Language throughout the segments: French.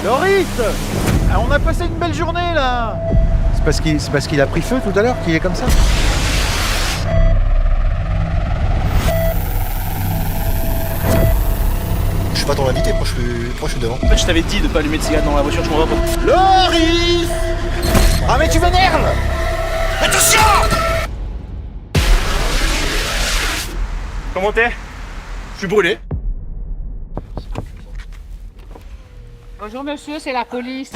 Loris, on a passé une belle journée là. C'est parce qu'il a pris feu tout à l'heure qu'il est comme ça. Je suis pas ton invité, moi je suis devant. En fait, je t'avais dit de pas allumer de cigarette dans la voiture, je comprends pas. Loris! Ah mais tu m'énerves! Attention! Comment t'es? Je suis brûlé. Bonjour monsieur, c'est la police.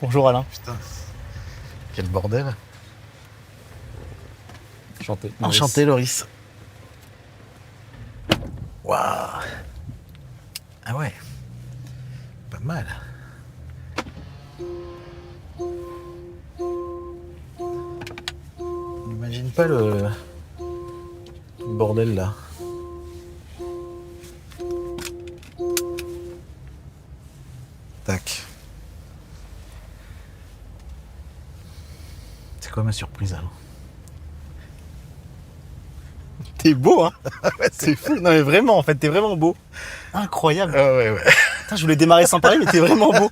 Bonjour Alain. Putain, quel bordel. Enchanté. Enchanté Loris. Waouh. Ah ouais. Pas mal. N'imagine pas le bordel là. Tac. C'est quoi ma surprise alors? T'es beau, hein? C'est fou. Non, mais vraiment, en fait, t'es vraiment beau. Incroyable. Ah ouais, ouais. Putain, je voulais démarrer sans parler, mais t'es vraiment beau.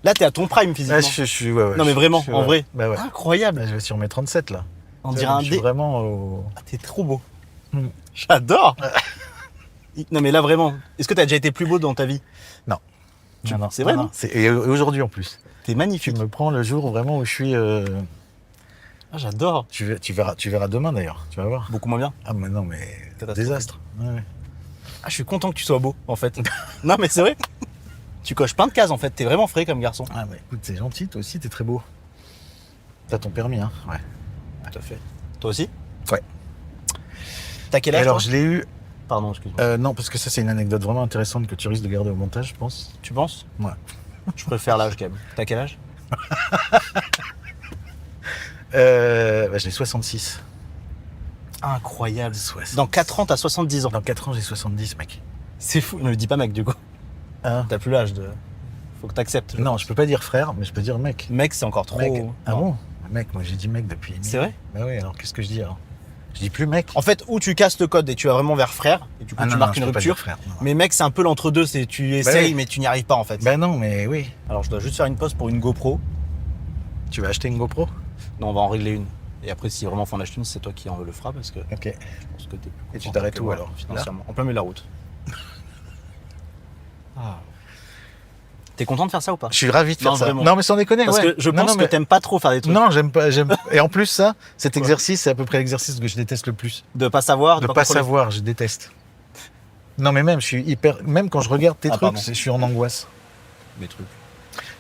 Là, t'es à ton prime physiquement. Là, je suis, ouais. Non, mais vraiment, je suis, en vrai. Bah ouais. Incroyable. Là, je vais sur mes 37 là. On dirait un Je suis dé. vraiment au... Ah, t'es trop beau. Hmm. J'adore. Non, mais là, vraiment, est-ce que t'as déjà été plus beau dans ta vie? Non. Non, c'est vrai, non. non? Et aujourd'hui en plus. T'es Tu magnifique. me prends le jour vraiment où je suis... Ah, j'adore. Tu verras demain d'ailleurs, tu vas voir. Beaucoup moins bien. Ah mais non mais... Catastrophique. Désastre. Ouais. Ah, je suis content que tu sois beau, en fait. Non, mais c'est vrai. Tu coches plein de cases, en fait. T'es vraiment frais comme garçon. Ah bah écoute, c'est gentil, toi aussi t'es très beau. T'as ton permis, hein? Ouais. Tout à fait. Toi aussi? Ouais. T'as quel âge? Alors toi je l'ai eu... Pardon, excuse-moi. non, parce que ça c'est une anecdote vraiment intéressante que tu risques de garder au montage, je pense. Tu penses? Ouais. Je préfère l'âge quand même. T'as quel âge? J'ai 66. Incroyable. 60. Dans 4 ans, t'as 70 ans. Dans 4 ans, j'ai 70, mec. C'est fou. Ne le dis pas, mec, du coup. Hein? T'as plus l'âge de. Faut que t'acceptes. Non, je peux pas dire frère, mais je peux dire mec. Mec, c'est encore trop. Mec. Ah Non. bon? Mec, moi j'ai dit mec depuis... C'est vrai? Bah oui, alors qu'est-ce que je dis alors? Je dis plus mec. En fait, où tu casses le code et tu vas vraiment vers frère, et du coup, Ah tu non, marques je une peux pas rupture. dire frère. Non. Mais mec, c'est un peu l'entre-deux. C'est tu essayes, mais tu n'y arrives pas, en fait. Bah non, mais oui. Alors, je dois juste faire une pause pour une GoPro. Tu vas acheter une GoPro? Non, on va en régler une. Et après, si vraiment faut en acheter une, c'est toi qui en le fera parce que Ok. je pense que t'es plus Et tu confortable t'arrêtes que où moi, alors? financièrement. En plein milieu de la route. Ah. T'es content de faire ça ou pas? Je suis ravi de faire Non, ça. vraiment. Non, mais sans déconner, Parce ouais. que je Non, pense non, que mais- t'aimes pas trop faire des trucs. Non, j'aime pas. Et en plus, ça, cet exercice, c'est à peu près l'exercice que je déteste le plus. De pas savoir, De pas contrôler. savoir, je déteste. Non, mais même, je suis hyper. Même quand je regarde tes Ah, trucs, pardon. je suis en angoisse. Mes trucs.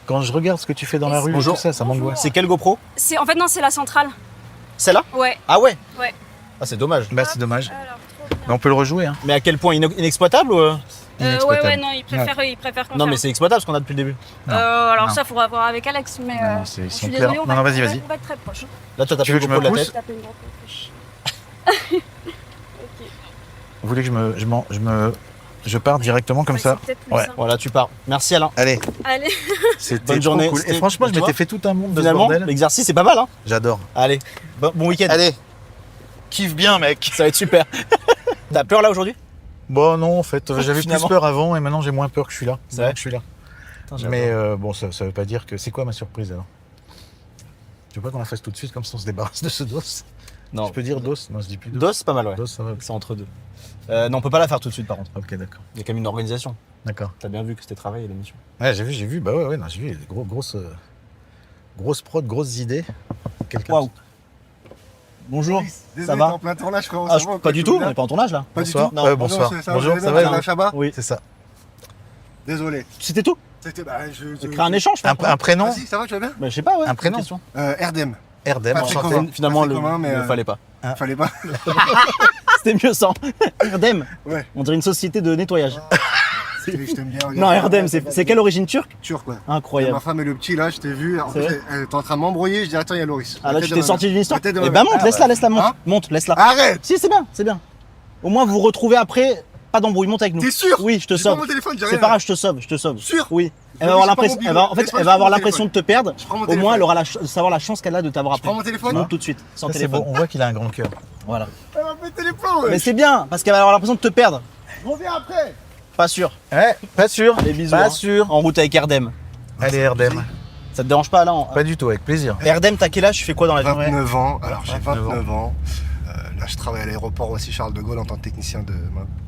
Quand je regarde ce que tu fais dans la rue, et Bonjour. tout ça, ça m'angoisse. C'est quelle GoPro? En fait, non, c'est la centrale. Celle-là? Ouais. Ah ouais? Ouais. Ah, c'est dommage. Bah, c'est dommage. Alors, trop bien. Mais on peut le rejouer, hein. Mais à quel point inexploitable ou Ouais, Inexploitable. non, il préfère qu'on Non, mais ferme. c'est exploitable ce qu'on a depuis le début. Alors non. ça, faudra voir avec Alex, mais Non, c'est- ils je sont suis clairs. désolée, on Non, va, non, vas-y, on va- vas-y. on va être très proche. Là, toi, t'as Tu pris veux le que je GoPro me de la pousse tête. Taper une grosse touche. Vous voulez que je parte directement comme Ouais, ça? c'est peut-être plus Ouais. simple. Voilà, tu pars. Merci Alain. Allez, Allez. c'était Bonne trop journée. cool. Et C'était- franchement, je tu m'étais vois, fait tout un monde de ce Finalement, bordel. l'exercice, c'est pas mal, hein. J'adore. Allez, bon week-end. Allez, kiffe bien, mec. Ça va être super. T'as peur là aujourd'hui? Bon, non, en fait, j'avais plus Finalement. peur avant et maintenant j'ai moins peur que je suis là. C'est vrai Je suis là. Putain, j'adore. Mais bon, ça veut pas dire que. C'est quoi ma surprise alors? Tu veux pas qu'on la fasse tout de suite comme ça on se débarrasse de ce dos? Non. Je peux dire dos? Non, je dis plus dos. DOS, c'est pas mal, ouais. Dos, ça va. C'est entre deux. Non, on peut pas la faire tout de suite, par contre. Ok, d'accord. Il y a quand même une organisation. D'accord. T'as bien vu que c'était travail et l'émission. Ouais, j'ai vu. Bah ouais, non, j'ai vu. Grosse prod, grosses idées. Quelqu'un. Waouh. Bonjour. Désolé, Ça va t'es en plein tournage, comment Ah, ça va, pas du tout tout, bien on est pas en tournage là. Pas du Bonsoir. tout. Non. Ouais, bonsoir. Ça va, Bonjour, vous ça allez va? bien, Chabat Oui. C'est ça. Désolé. C'était tout. C'était. On crée un écéchange, je pense. Un prénom? Vas-y, ça va, tu vas bien Bah, je sais pas, ouais. Un prénom. bonne question. Erdem. Erdem, Patrick enchanté. Commun. Finalement, Patrick Commun, mais, il ne fallait pas. Fallait pas. C'était mieux sans. Erdem. Ouais. On dirait une société de nettoyage. Je t'aime bien. regarde. Non, Erdem, c'est quelle origine turque? Turc, quoi. Incroyable. Ma femme et le petit là, je t'ai vu. En C'est plus, vrai elle était en train de m'embrouiller. Je dis attends, il y a Loris. Ah là, tu t'es sorti d'une histoire? La tête de ma Eh ben mère. monte, laisse-la, monte. Hein Monte, laisse-la. Arrête. Si, c'est bien, c'est bien. Au moins, vous vous retrouvez après, pas d'embrouille, monte avec nous. T'es sûr? Oui, je te J'ai pas sauve. mon téléphone, j'ai C'est rien. pas grave, je te sauve. Sûr? Oui. Elle Oui, va avoir j'ai pas l'impression, mon billet. elle va, en fait, Laisse-moi, elle je va avoir prends mon l'impression de te perdre. Je prends mon Au téléphone. moins, elle aura savoir la chance qu'elle a de t'avoir après. prends mon téléphone. Monte tout de suite, sans C'est téléphone. bon, on voit qu'il a un grand cœur. Voilà. Elle m'a pété les plombs, ouais. Mais c'est bien, parce qu'elle va avoir l'impression de te perdre. Reviens après. Pas sûr. Ouais, pas sûr. Les bisous. Pas hein. sûr. En route avec Erdem. Allez, Erdem. Ça te dérange pas là Pas du tout, avec plaisir. Erdem, t'as quel âge? Tu fais quoi dans la vie? 29 ans. Alors j'ai 29 29 ans. Là, je travaille à l'aéroport aussi Charles de Gaulle en tant que technicien de.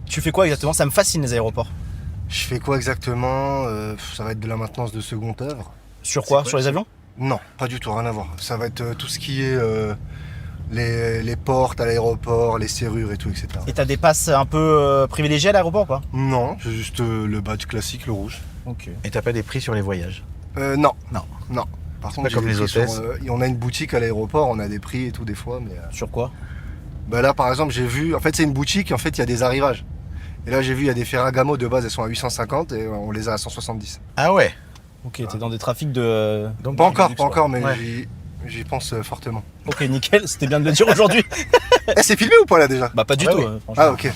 Tu fais quoi exactement? Ça me fascine les aéroports. Je fais quoi exactement? Ça va être de la maintenance de seconde œuvre. Sur quoi? Sur les avions? Non, pas du tout, rien à voir. Ça va être tout ce qui est les portes à l'aéroport, les serrures et tout, etc. Et t'as des passes un peu privilégiées à l'aéroport quoi? Non, c'est juste le badge classique, le rouge. Ok. Et t'as pas des prix sur les voyages? Non. Non. Non. Par pas contre, comme j'ai les des prix hôtesses. on a une boutique à l'aéroport, on a des prix et tout des fois, mais Sur quoi? bah là par exemple j'ai vu, en fait c'est une boutique, en fait il y a des arrivages. Et là j'ai vu il y a des Ferragamo de base, elles sont à 850 et on les a à 170. Ah ouais. Ok, t'es dans des trafics de... Donc, Pas encore, luxe, pas encore, mais Ouais. j'y pense fortement. Ok, nickel, c'était bien de le dire aujourd'hui. Eh, c'est filmé ou pas là déjà? Bah pas du Ouais, tout, oui. franchement. Ah ok.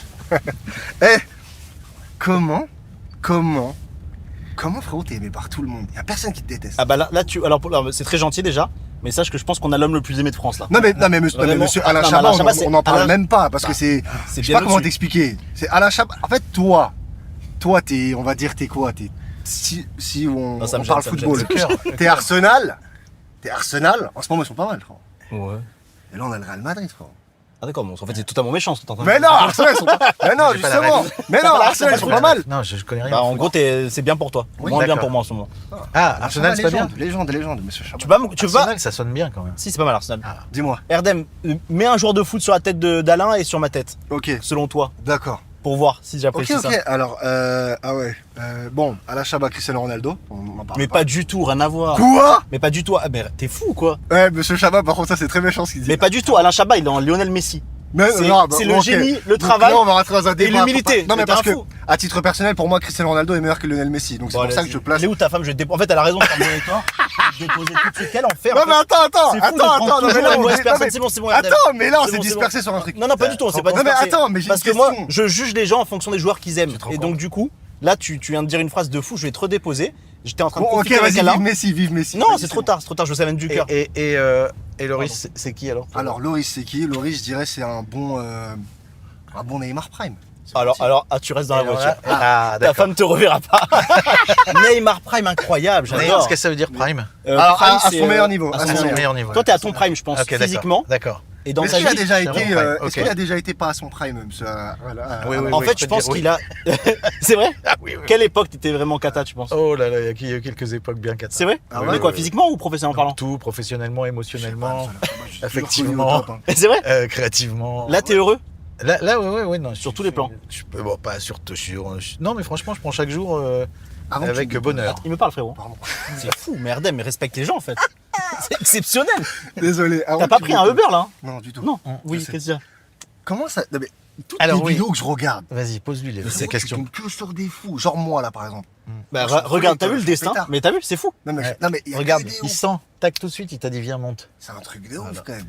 Eh, comment frérot t'es aimé par tout le monde? Y a personne qui te déteste. Ah bah là tu... Alors c'est très gentil déjà, mais sache que je pense qu'on a l'homme le plus aimé de France là. Non mais monsieur Vraiment. monsieur Alain Non, mais Chabat, Alain Chabat, c'est- on en parle Alain- même pas parce que Bah, c'est C'est je sais bien pas comment au-dessus. t'expliquer. C'est Alain Chabat. En fait toi t'es, on va dire t'es quoi? T'es si on, Non, ça me on gêne, parle ça me football. gêne. Le cœur. T'es Arsenal. En ce moment ils sont pas mal frérot. Ouais. Et là on a le Real Madrid frérot. Ah d'accord, bon, en fait c'est totalement méchant ce que t'es en train de Mais dire. non Arsenal ils sont pas. Mais non J'ai pas la justement. ref. Mais non pas la Arsenal ils ref, sont t'as pas pas mal. Non, je connais rien. Bah en gros c'est bien pour toi, Oui, moins bien d'accord. pour moi en ce moment. Ah, Arsenal, c'est pas bien. Légende monsieur Chabat. Tu vas... Arsenal, ça sonne bien quand même. Si c'est pas mal Arsenal. Dis-moi. Erdem, mets un joueur de foot sur la tête d'Alain et sur ma tête, Ok, selon toi, d'accord. pour voir si Ok, j'apprécie ok. ça. Alors, ah ouais. Bon, Alain Chabat, Cristiano Ronaldo. On en parle Mais pas du tout, rien à voir. Quoi? Mais pas du tout. Ah, mais t'es fou ou quoi? Ouais, monsieur Chabat, par contre, ça c'est très méchant ce qu'il dit. Mais pas du tout. Alain Chabat, il est en Lionel Messi. Mais, c'est- non, bah, c'est bon, le ok. génie, le Donc travail là, on va rentrer dans un débat. l'humilité. Non, mais Mais parce t'es que, un fou. à titre personnel, pour moi, Cristiano Ronaldo est meilleur que Lionel Messi. Donc c'est Bon, pour ça allez, que je place. Elle est où ta femme? Je vais te déposer. En fait, elle a raison de faire avec toi. Je vais te déposer tout de suite. Quel enfer. Non, en fait. mais attends, C'est fou de prendre non, mais toujours là, la on mauvaise est- personne. non, mais- C'est bon, Erdem. Attends, mais là, on C'est s'est bon, c'est dispersé bon. sur un truc. Non, pas du tout, on s'est pas Non, mais dispersé. attends, mais j'ai Parce une que moi, question. je juge les gens en fonction des joueurs qu'ils aiment. te rends Et donc, compte. du coup, là, tu viens de dire une phrase de fou, je vais te redéposer. J'étais en train de Bon, ok, profiter avec vas-y, Alain. vive Messi. Non, Vas-y, c'est trop tard, je sais même du cœur. Et Loris, c'est qui alors? Alors, Loris, c'est qui? Loris, je dirais, c'est un bon Neymar Prime. C'est Alors, parti. tu restes dans la voiture. Ah, Ta d'accord. femme te reverra pas. Neymar Prime, incroyable, Neymar, j'adore. qu'est-ce que ça veut dire prime? Alors, Prime, à c'est, son meilleur niveau. à à son son son meilleur meilleur niveau. Toi, t'es à ton prime, je pense, Ok, d'accord. physiquement. D'accord. Et dans Est-ce ta qu'il a vie. déjà c'est été, bon, Prime, est-ce ok. qu'il a déjà été pas à son prime, monsieur? Oui, oui, En oui, fait, je je peux pense dire oui. qu'il a. C'est vrai? Ah oui, oui. Quelle époque t'étais vraiment cata, tu penses? Oh là là, il y a eu quelques époques bien cata. C'est vrai? Ah Mais ouais, quoi, ouais. physiquement ou professionnellement parlant? Tout, professionnellement, émotionnellement, Effectivement. effectivement. C'est vrai? Créativement. Là, t'es heureux? Là, ouais, non. Sur tous les plans. Bon, pas sur. Non, mais franchement, je prends chaque jour Avant que avec tu- bonheur. Il me parle, frérot. Pardon. C'est fou, merde, mais respecte les gens en fait. C'est exceptionnel. Désolé. avant T'as que pas tu pris me un poses. Uber là? Non, du tout. Non. Oui, je sais. qu'est-ce qu'il y a? Comment ça? Non, mais toutes Alors, les oui. vidéos que je regarde, Vas-y, pose-lui ces frérot, tu questions. tombes que sur des fous. Genre moi, là, par exemple. Bah, Je suis regarde, t'as folie, vu le toi, destin? pétard. Mais t'as vu, c'est fou. Non, mais, Ouais. non, mais il y a Regarde, que des il ouf. sent, tac tout de suite, il t'a dit viens, monte. C'est un truc de ouf, Voilà. quand même.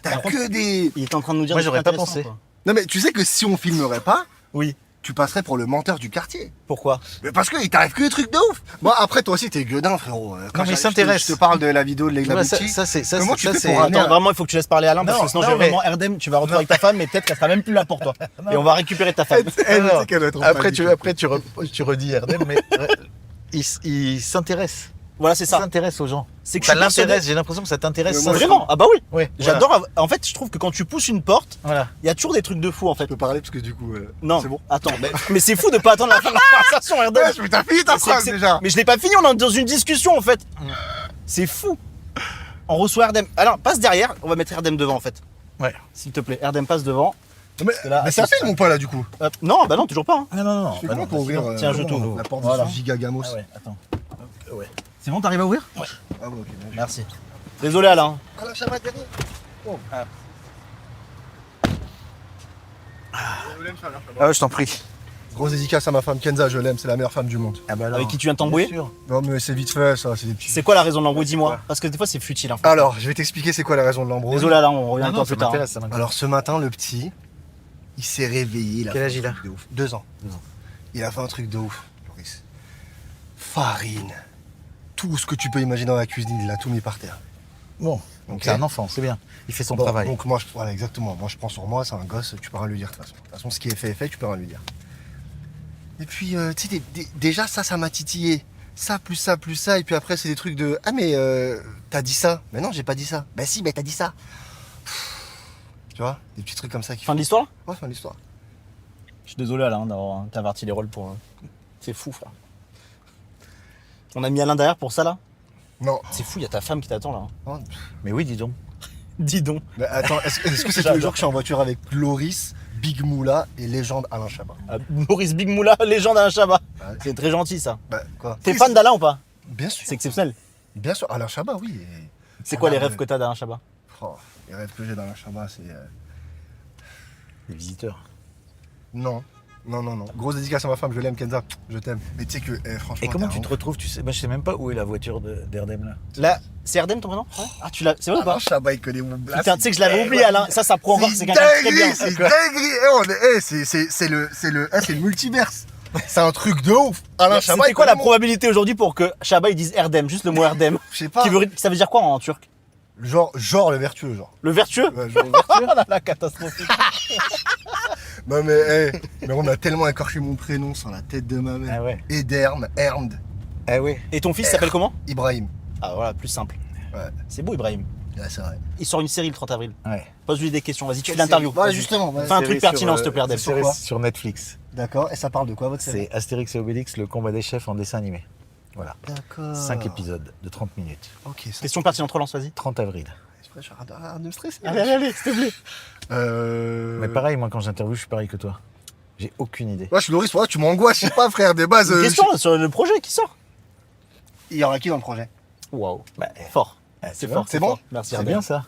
T'as Par contre- que des. Il est en train de nous dire. Moi, des j'aurais trucs pas intéressants, pensé. quoi. Non, mais tu sais que si on filmerait pas, Oui. tu passerais pour le menteur du quartier. Pourquoi? Mais parce qu'il t'arrive que des trucs de ouf. Moi, après, toi aussi, t'es gueudin, frérot. Quand mais il je te- s'intéresse. Je te parle de la vidéo de Tu Leila vois, Bouti. ça, c'est. Comment tu fais c'est- pour ramener Attends, vraiment, il faut que tu laisses parler Alain parce Non, que sinon, non, j'ai mais- vraiment Erdem, tu vas retrouver avec ta femme, mais peut-être qu'elle sera même plus là pour toi. Et on va récupérer ta femme. Elle, Alors, tu sais qu'elle doit être en Après, panique. tu redis Erdem, mais il s'intéresse. Voilà, c'est Ça ça. s'intéresse aux gens. C'est que Ça je suis persuadé- l'intéresse, j'ai l'impression que ça t'intéresse. Mais moi, sincèrement. Vraiment? Ah bah oui. Ouais, J'adore. En fait, je trouve que quand tu pousses une porte, Voilà. il y a toujours des trucs de fou en fait. Je peux parler parce que du coup. Non. C'est bon. Attends, mais c'est fou de pas attendre la fin de la conversation, Erdem. Ouais, mais t'as fini ta Mais phrase c'est- déjà. Mais je l'ai pas fini, on est dans une discussion en fait. C'est fou. On reçoit Erdem. Alors, passe derrière, on va mettre Erdem devant en fait. Ouais. S'il te plaît, Erdem passe devant. Mais, là, mais ça filme ou pas là du coup? Hop. Non, bah non, toujours pas. hein. Non. C'est comment pour ouvrir Tiens, je comment, t'ouvre. la porte Voilà. de ce giga gamos? Ah ouais, attends. C'est bon, t'arrives à ouvrir? Ouais. Ah ouais, ok. bien joué. Merci. Désolé Alain. Ah, la Chabat derrière. Oh. Ah, je t'en prie. Grosse dédicace à ma femme Kenza, je l'aime, c'est la meilleure femme du monde. Ah bah alors, Avec qui tu viens de t'embrouiller? bien sûr. Non mais c'est vite fait ça, c'est des petits... C'est quoi la raison de l'embrouille, dis-moi? Parce que des fois c'est futile. Hein. Alors, je vais t'expliquer c'est quoi la raison de l'embrouille. Désolé là, on revient Non, avec non, toi ça plus tard. m'intéresse, ça m'intéresse. Alors ce matin, le petit, il s'est réveillé. Il a Quel fait âge un il a truc de ouf. 2 ans. Il a fait un truc de ouf, Loris. Farine. Tout ce que tu peux imaginer dans la cuisine, il a tout mis par terre. Bon, donc Ok. c'est un enfant, c'est bien. Il fait son Bon, travail. donc moi, voilà, exactement. Moi, je prends sur moi, c'est un gosse, tu peux rien lui dire de toute façon. De toute façon, ce qui est fait, tu peux rien lui dire. Et puis, tu sais, déjà, ça m'a titillé. Ça, plus ça, plus ça. Et puis après, c'est des trucs de... Ah, mais t'as dit ça. Mais non, j'ai pas dit ça. Bah si, bah t'as dit ça. Tu vois, des petits trucs comme ça qui Fin de l'histoire? Ouais, fin de l'histoire. Je suis désolé Alain d'avoir inverti les rôles pour. C'est fou, frère. On a mis Alain derrière pour ça là? Non. C'est fou, il y a ta femme qui t'attend là. non. Mais oui, dis donc. Dis donc. Mais attends, est-ce que c'est tous les J'adore. jours que je suis en voiture avec Loris, Big Moula et légende Alain Chabat? Maurice Big Moula, légende Alain Chabat. Ouais. C'est très gentil ça. Bah, quoi? T'es fan d'Alain ou pas? Bien sûr. C'est exceptionnel. Bien sûr, Alain Chabat, oui. C'est quoi les Alain, rêves que t'as d'Alain Chabat? Oh, les rêves que j'ai d'Alain Chabat, c'est... Les visiteurs. Non. Non. Grosse dédicace à ma femme, je l'aime, Kenza. Je t'aime. Mais tu sais que, franchement... Et comment t'es tu un te ouf. retrouves, tu sais, moi je sais même pas où est la voiture d'Erdem là. Là, c'est Erdem ton prénom? Ouais. Ah, tu l'as. C'est vrai ou pas? Alain Chabat, il connaît mon blast. Putain, tu sais que je l'avais oublié Alain. Ça prouve encore que c'est quelqu'un de très bien. C'est dinguerie. C'est le multiverse. C'est un truc de ouf. Alain Chabat, C'était il quoi la connaît mon- probabilité aujourd'hui pour que Chabat il dise Erdem, juste le mot Erdem? Je sais pas. Ça veut dire quoi en turc? Genre le vertueux, genre. Le vertueux? Ouais, genre le vertueux. Oh là là, catastrophique. Non mais, mais on a tellement écorché mon prénom sur la tête de ma mère. Ah ouais. Ederm, Ermd, Ah ouais. Et ton fils s'appelle comment? Ibrahim. Ah voilà, plus simple. Ouais. C'est beau Ibrahim. Ouais, c'est vrai. Il sort une série le 30 avril. Ouais. Pose-lui des questions, vas-y, tu fais l'interview. Ouais, justement. ouais. Fais un Série truc pertinent, sur, s'il te plaît, Erdem. série Sur quoi sur Netflix. D'accord. Et ça parle de quoi votre série? C'est Astérix et Obélix, le combat des chefs en dessin animé. Voilà. D'accord. 5 épisodes de 30 minutes. Ok, ça. Question pertinente, relance, vas-y. 30 avril. Je suis en train de me stresser. Allez, s'il te plaît. Mais pareil, moi quand j'interviewe, je suis pareil que toi. J'ai aucune idée. Ouais, je suis Loris, pourquoi tu m'angoisses? Je sais pas, frère, des bases. Question sur le projet qui sort. Il y aura qui dans le projet? Waouh. Fort. C'est bon. fort. C'est bon. Merci, C'est Erdem. bien ça.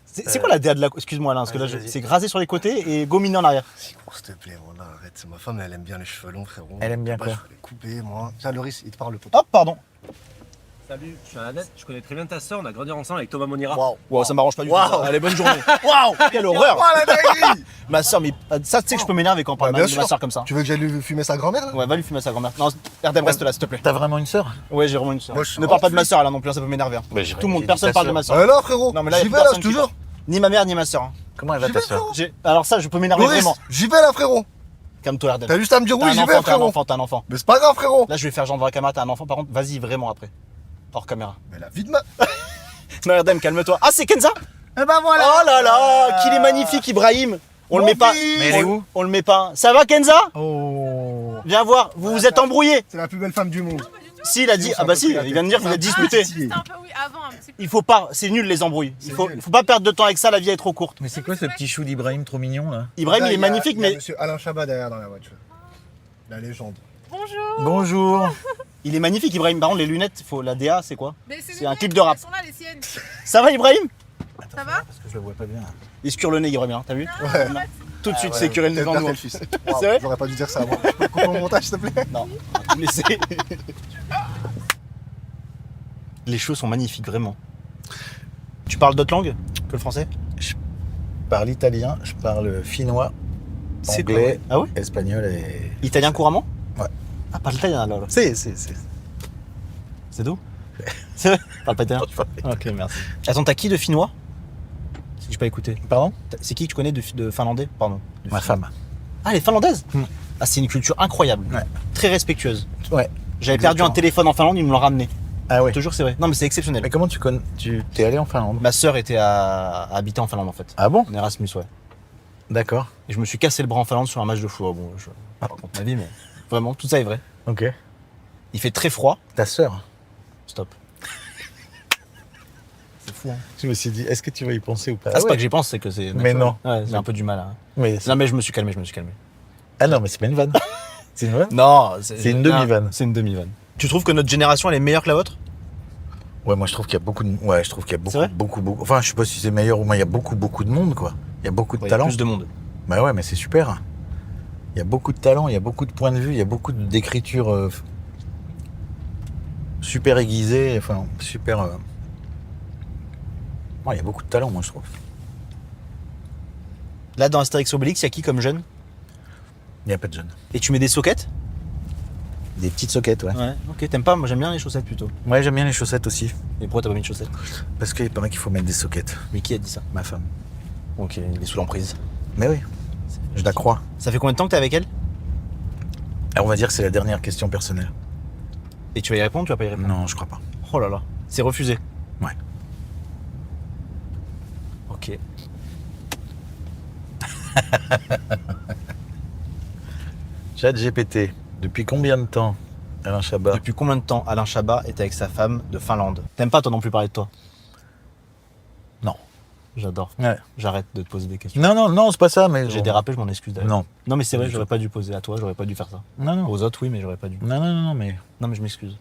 C'est quoi la DA de la. Excuse-moi Alain, parce que là, vas-y. c'est rasé sur les côtés et gominé en arrière. Si, gros, s'il te plaît, voilà, arrête. Ma femme, elle aime bien les cheveux longs, frérot. Elle aime bien Bah, quoi? je vais les couper, moi. Tiens, Loris, il te parle, le pote. Hop, pardon. Salut, je suis Annette, je connais très bien ta sœur, on a grandi ensemble avec Thomas Monira. Waouh, ça m'arrange pas du tout. Waouh. ça. Allez, bonne journée. Waouh, quelle horreur. Oh, la dinguerie! Ma soeur, mais ça, tu sais que je peux m'énerver quand on parle Bah, bien de ma sûr. soeur comme ça. Tu veux que j'aille lui fumer sa grand-mère, là? Ouais, va lui fumer sa grand-mère. Non, Erdem, reste là, s'il te plaît. T'as vraiment une sœur? Ouais, j'ai vraiment une soeur. Moi, je- Ne parle pas de ma soeur là non plus, ça peut m'énerver. hein. Bah, j'ai- Tout le monde, j'ai dit personne ta parle de sœur. ma soeur. Alors, frérot, Non, mais là, y a j'y plus vais là, personne je te qui jure. Ni ma mère, ni ma soeur. hein. Comment elle va J'y ta vais, sœur? frérot. Alors ça, je peux m'énerver Loris, vraiment. j'y vais là, frérot. Calme-toi, Erdem. T'as juste à me dire T'as oui, un j'y vais, enfant, t'as un frérot. enfant, t'as un enfant. Mais c'est pas grave, frérot. Là, je vais faire genre devant la caméra, t'as un enfant, par contre, vas-y vraiment après. Hors caméra. Mais la vie de ma. Non, Erdem, calme-toi. Ah, c'est Kenza? Eh ben voilà. Oh là là, qu'il est magnifique, Ibrahim. On le met pas. fils. Mais elle est où? On le met pas. Ça va, Kenza? Oh. Viens voir, vous vous êtes embrouillés. C'est la plus belle femme du monde. Si, il a dit. Ah bah si, il vient de dire que vous êtes disputés. C'était un peu, oui, avant un petit peu. Il faut pas, c'est nul les embrouilles. Il faut nul. pas perdre de temps avec ça, la vie est trop courte. Mais c'est quoi ce petit chou d'Ibrahim trop mignon là? Ibrahim, Là, il est y a- magnifique, y a mais Monsieur Alain Chabat derrière dans la voiture. La légende. Bonjour. Bonjour. il est magnifique, Ibrahim. Par contre, les lunettes, faut la DA, c'est quoi? Mais C'est les un miennes, clip de rap. Elles sont là, les siennes. Ça va, Ibrahim? Ça va? Parce que je le vois pas bien. Il se cure le nez, Ibrahim, hein, t'as vu? Ouais. Tout de suite, Ouais, c'est curé le nez t'es devant père, nous. t'es le fils. C'est vrai? J'aurais pas dû dire ça avant. Coupe mon montage, s'il te plaît. Non, on va tout laisser. Les cheveux sont magnifiques, vraiment. Tu parles d'autres langues que le français? Je parle italien, je parle finnois, C'est anglais, Ah ouais? espagnol et. Italien couramment? Ouais. Ah, parle italien alors. C'est. C'est d'où? C'est vrai? Parle pas italien? Ok, merci. Attends, t'as qui de finnois? Si j'ai pas écouté. Pardon? C'est qui que tu connais de finlandais? Pardon. De Ma finnois. femme. Ah, les finlandaises? Hmm. Ah, c'est une culture incroyable. Ouais. Très respectueuse. Ouais. J'avais perdu un Exactement. téléphone en Finlande, ils me l'ont ramené. Ah ouais. Toujours, c'est vrai. Non, mais c'est exceptionnel. Mais comment tu connais? Tu t'es allé en Finlande? Ma sœur était habitée en Finlande en fait. Ah bon? En Erasmus, ouais. D'accord. Et je me suis cassé le bras en Finlande sur un match de foot. Bon, je raconte ma vie, mais vraiment, tout ça est vrai. Ok. Il fait très froid. Ta sœur? Stop. C'est fou, hein. Je me suis dit, est-ce que tu vas y penser ou pas? Ah, c'est pas que j'y pense, c'est que c'est. Mais non. Ouais, j'ai un peu du mal à. Mais Non, mais je me suis calmé, ah non, mais c'est pas une vanne. C'est une vanne? Non, C'est une demi-vanne. Non, c'est une demi-vanne. Tu trouves que notre génération elle est meilleure que la vôtre? Ouais, moi je trouve qu'il y a beaucoup de. Ouais, je trouve qu'il y a C'est vrai beaucoup. Enfin, je sais pas si c'est meilleur ou moins. Il y a beaucoup de monde, quoi. Il y a beaucoup de Ouais, il y a talent. plus de monde. Bah ouais, mais c'est super. Il Il y a beaucoup de talent, il y a beaucoup de points de vue, il y a beaucoup d'écriture super aiguisée, enfin super... Ouais, il y a beaucoup de talent, moi, je trouve. Là, dans Astérix Obélix, il y a qui comme jeune? Il n'y a pas de jeunes. Et tu mets des soquettes? Des petites soquettes, ouais. Ouais. Ok, t'aimes pas? Moi, j'aime bien les chaussettes plutôt. Ouais, j'aime bien les chaussettes aussi. Et pourquoi t'as pas mis de chaussettes? Parce qu'il paraît qu'il faut mettre des soquettes. Mais qui a dit ça? Ma femme. Ok, il est sous l'emprise. Mais oui, je la crois. Ça fait combien de temps que t'es avec elle? Alors, on va dire que c'est la dernière question personnelle. Et tu vas y répondre, tu vas pas y répondre? Non, je crois pas. Oh là là, c'est refusé. Ouais. Ok. ChatGPT, depuis combien de temps Alain Chabat? Depuis combien de temps Alain Chabat est avec sa femme de Finlande? T'aimes pas toi non plus parler de toi? Non. J'adore. Ouais. J'arrête de te poser des questions. Non, c'est pas ça, mais... J'ai dérapé, je m'en excuse d'ailleurs. Non. Non mais c'est vrai, Du j'aurais tout. pas dû poser à toi, j'aurais pas dû faire ça. Non, Aux autres oui, mais j'aurais pas dû. non, mais... Non mais je m'excuse.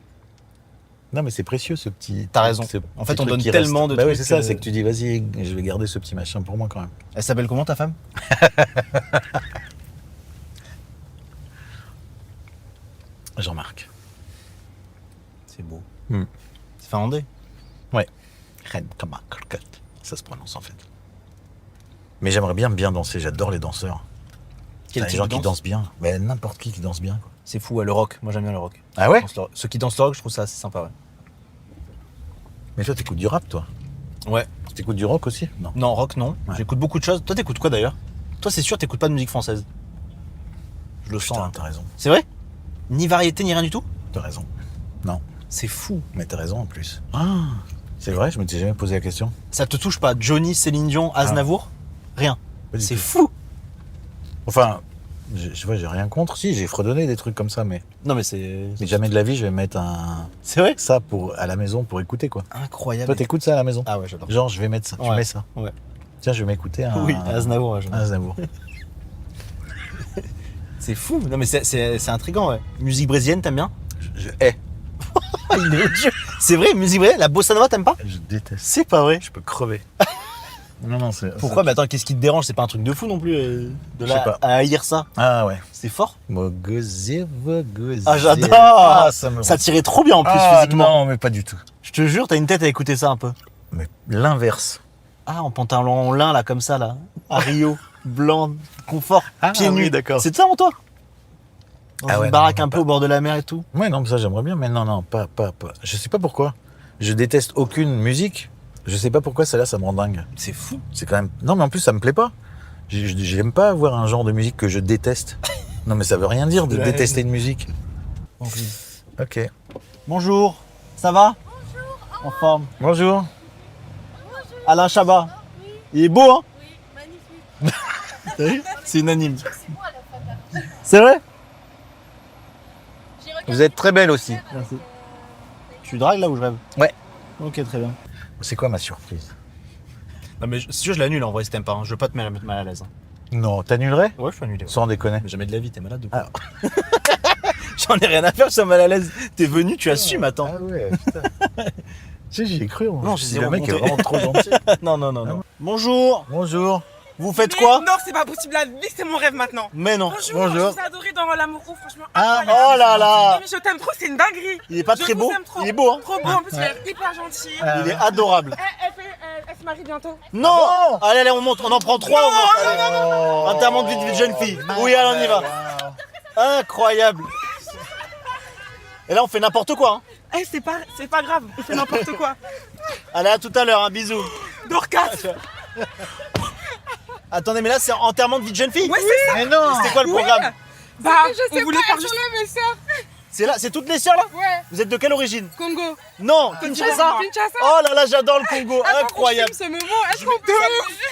Non, mais c'est précieux, ce petit... T'as raison. ce En fait, petit on truc donne qui tellement reste. de Bah oui, trucs c'est ça, que- c'est que tu dis, vas-y, je vais garder ce petit machin pour moi, quand même. Elle s'appelle comment ta femme? Jean-Marc. C'est beau. Hmm. C'est finlandais. Ren Kamakirkat. Ça se prononce, en fait. Mais j'aimerais bien danser, j'adore les danseurs. Quel Les type gens de qui danse? dansent bien. Mais n'importe qui danse bien, quoi. C'est fou, ouais, le rock. Moi j'aime bien le rock. Ah ouais? Ceux qui dansent le rock, je trouve ça assez sympa, ouais. Mais toi, t'écoutes du rap, toi? Ouais. T'écoutes du rock aussi? Non. Non, rock non. Ouais. J'écoute beaucoup de choses. Toi t'écoutes quoi d'ailleurs? Toi c'est sûr t'écoutes pas de musique française. Je le sens. Putain, Hein. t'as raison. C'est vrai? Ni variété ni rien du tout? T'as raison. C'est fou. Mais t'as raison, en plus. Ah, c'est vrai, je m'étais jamais posé la question. Ça te touche pas? Johnny, Céline Dion, Aznavour? Rien. Pas du C'est tout. fou. Enfin, j'ai rien contre. Si, j'ai fredonné des trucs comme ça, mais Non mais c'est... jamais de la vie, je vais mettre C'est vrai? ça à la maison pour écouter, quoi. Incroyable. Toi, t'écoutes ça à la maison? Ah ouais, j'adore. Genre, je vais mettre ça. Tu Ouais. mets ça. Ouais. Tiens, je vais m'écouter un... Oui, Aznavour, ouais, j'adore. un Aznavour. C'est fou. Non mais c'est intriguant, ouais. Musique brésilienne, t'aimes bien? Je hais. Il est odieux. C'est vrai, musique brésilienne, la bossa nova, t'aimes pas? Je déteste. C'est pas vrai. Je peux crever. Non, c'est... Pourquoi? Mais attends, qu'est-ce qui te dérange? C'est pas un truc de fou non plus de Je là sais pas. à haïr ça. Ah ouais. C'est fort. Mogozé. Ah j'adore. Ah, ça me... Ça tirait trop bien en plus Ah, physiquement. non, mais pas du tout. Je te jure, t'as une tête à écouter ça un peu. Mais l'inverse. Ah, en pantalon en lin là comme ça là, à Rio, blanc, confort, Ah, pieds oui, nus. d'accord. C'est de ça en toi? Dans Ah une ouais, baraque non, un peu pas. au bord de la mer et tout. Ouais, non, mais ça, j'aimerais bien, mais non, pas. Je sais pas pourquoi. Je déteste aucune musique. Je sais pas pourquoi celle-là, ça me rend dingue. C'est fou. C'est quand même... Non, mais en plus, ça me plaît pas. J'aime pas avoir un genre de musique que je déteste. Non, mais ça veut rien dire de Ouais. détester une musique. Ok. Bonjour, ça va? Bonjour. En forme. Bonjour. Alain Chabat. Il est beau, hein? Oui, magnifique. T'as vu? C'est unanime. C'est moi la femme. C'est vrai? J'ai regardé Vous êtes très belle aussi. Merci. Tu dragues là ou je rêve? Ouais. Ok, très bien. C'est quoi ma surprise? Non mais si tu veux, je l'annule en vrai si t'aimes pas. Hein. Je veux pas te mettre mal à l'aise. Hein. Non, t'annulerais? Ouais, je peux annuler. Ouais. Sans déconner. Mais jamais de la vie, t'es malade ou Ah. quoi? J'en ai rien à faire, je suis mal à l'aise. T'es venu, tu assumes, attends. Ah ouais, putain. Tu sais, j'y ai cru. Non, j'ai le zéro mec est compté. vraiment trop gentil. Non. Bonjour. Bonjour. Vous faites quoi? Non, c'est pas possible, la vie c'est mon rêve maintenant. Mais non. Bonjour, je vous ai adoré dans l'amour roux, franchement. Ah, incroyable. oh là là. Non, mais je t'aime trop, c'est une dinguerie. Il est pas Je très vous beau. aime trop. Il est beau, hein? Trop beau, en plus il a l'air hyper gentil. Il est adorable. Elle se marie bientôt. Non. Allez, on monte, on en prend 3. Enterrement de vie de jeune fille. Oui, allez, on y va. Incroyable. Et là, on fait n'importe quoi. Hein. C'est pas grave, on fait n'importe quoi. Allez, à tout à l'heure, un bisou. Dorcas. Attendez, mais là, c'est enterrement de vie de jeune fille? Ouais, c'est ça. Mais non. C'était quoi le programme? Bah, on voulait faire juste... mes sœurs. C'est là, c'est toutes les sœurs là? Ouais. Vous êtes de quelle origine? Congo. Non, Kinshasa. Kinshasa. Oh là là, j'adore le Congo, incroyable. Ce moment, est-ce qu'on peut...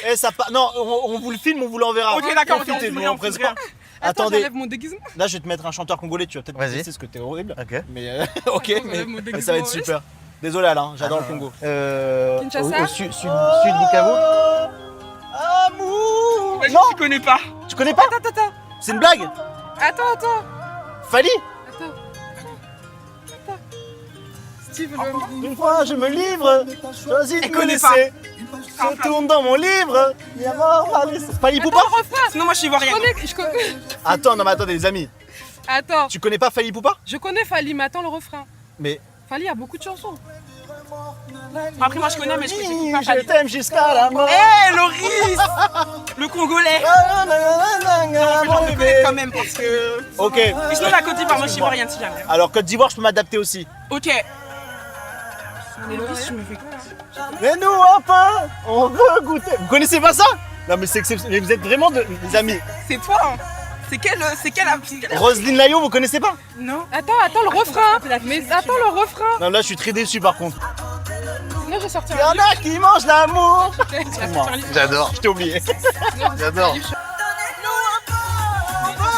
Et ça non, on vous le filme, on vous l'enverra. Ok, d'accord, Profitez, on nous, filme, on on presse filme. pas. Attendez, j'enlève mon déguisement. là je vais te mettre un chanteur congolais, tu vas peut-être Vas-y. détester ce que t'es horrible. Ok. Mais ok, Attends, mais, j'enlève mon mais ça va être déguisement, super. Désolé Alain, j'adore le Congo. Kinshasa. Au sud Bukavu. Amour. Ouais, Non, je connais pas. tu connais pas? Attends. C'est une blague? Attends. Fali? visiblement. Une fois, je me livre. Choisis de Elle me connaît laisser. Je tourne dans mon livre. Il y a mort à laisser. Fali Poupa? Attends, refrain. Sinon, moi, je suis ivoirienne. Je connais. Attends, non, mais attendez, les amis. Attends, Tu connais pas Fali Poupa? je connais Fali, mais attends le refrain. Mais. Fali a beaucoup de chansons. Après, moi, je connais, mais je connais pas Je Fali. t'aime jusqu'à la mort. Hé, Loris. Le Congolais. Je Mon le bébé. connais quand même parce que. Ok. Et sinon, la Côte d'Ivoire, moi, je suis ivoirienne si jamais. Alors, Côte d'Ivoire, je peux m'adapter aussi. Ok. Mais Loris, tu me fais quoi? Mais nous, enfin, on veut goûter. Vous connaissez pas ça? Non, mais c'est exceptionnel. Mais vous êtes vraiment des amis. C'est toi. Hein. C'est quelle Roselyne Layo, vous connaissez pas? Non. Attends le refrain. Mais attends le refrain. Non, là, je suis très déçu par contre. Sinon, je sortirai. Il y en a qui mangent l'amour. Excuse-moi. J'adore, Je t'ai oublié. j'adore.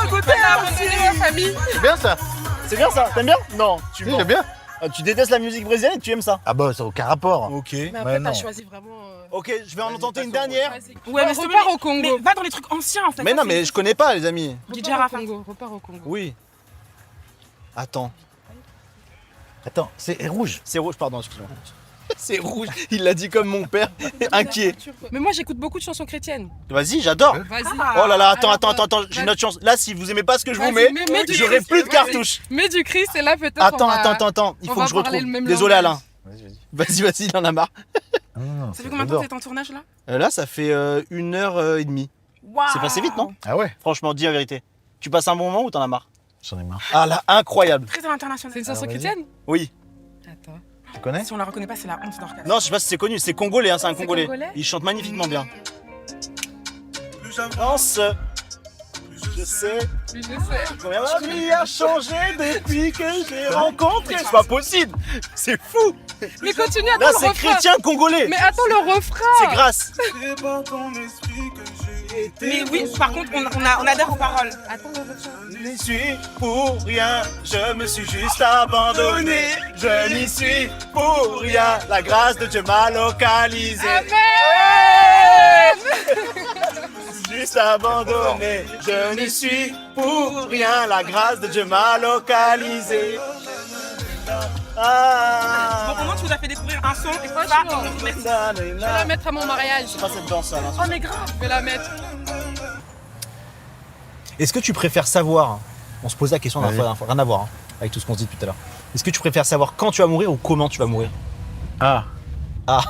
Goûter la famille. C'est bien ça. C'est bien ça, t'aimes bien? Non, tu Si, mens. j'aime bien. Ah, tu détestes la musique brésilienne et tu aimes ça? Ah bah, ça n'a aucun rapport. Ok. Mais Ouais, après, non. t'as choisi vraiment. Ok, je vais en tenter une dernière. Vas-y. Ouais, mais s'il te repars plaît, au Congo. Mais va dans les trucs anciens en fait. Mais Ça, non, c'est- mais je connais pas, les amis. DJ Repars au Arafat. Congo. Repars au Congo. Oui. Attends, Attends, c'est rouge. c'est rouge, pardon, excuse-moi. C'est rouge, il l'a dit comme mon père, inquiet. Mais moi, j'écoute beaucoup de chansons chrétiennes. Vas-y, j'adore. Vas-y. Oh là là, attends, Alors, attends, j'ai une autre chance. Là, si vous aimez pas ce que je vous Vas-y, mets, mets du j'aurai Christ, plus de vas-y. cartouches. Mets du Christ et là, peut-être. Attends, on va- il on faut va que je parler retrouve. le même Désolé, langage. Alain. Vas-y. Vas-y, il en a marre. Ah, Ça fait combien de temps que t'es en tournage là? Là, ça fait 1h30. Waouh. C'est passé vite, non? Ah ouais? Franchement, dis la vérité. Tu passes un bon moment ou t'en as marre? J'en ai marre. Ah là, incroyable. Très à l'international. C'est une chanson Alors, vas-y. chrétienne? Oui. Attends. Tu connais? Si on la reconnaît pas, c'est la honte d'Orcas. Non, je sais pas si c'est connu, c'est congolais, hein, c'est un C'est congolais. congolais Il chante magnifiquement bien. J'avance, je sais Oui, je sais. combien ma vie a changé depuis que j'ai rencontré. C'est pas possible, c'est fou. Mais continue, Là, attends le c'est refrain. chrétien congolais. Mais attends le refrain. C'est grâce. Mais oui, par contre, on adhère aux paroles. Attends le refrain. Je n'y suis pour rien, je me suis juste abandonné. Je n'y suis pour rien, la grâce de Dieu m'a localisé. Amen. Juste abandonné, je n'y suis pour rien, la grâce de Dieu m'a localisé. Bon, Ah. pendant tu nous as fait découvrir un son et Franchement. ça, on merci. Je vais la mettre à mon mariage. C'est pas cette danse là. Oh mais grave, je vais la mettre. Est-ce que tu préfères savoir, on se posait la question la Vas-y. dernière fois, rien à voir hein, avec tout ce qu'on se dit depuis tout à l'heure. Est-ce que tu préfères savoir quand tu vas mourir ou comment tu vas mourir? Ah. Ah.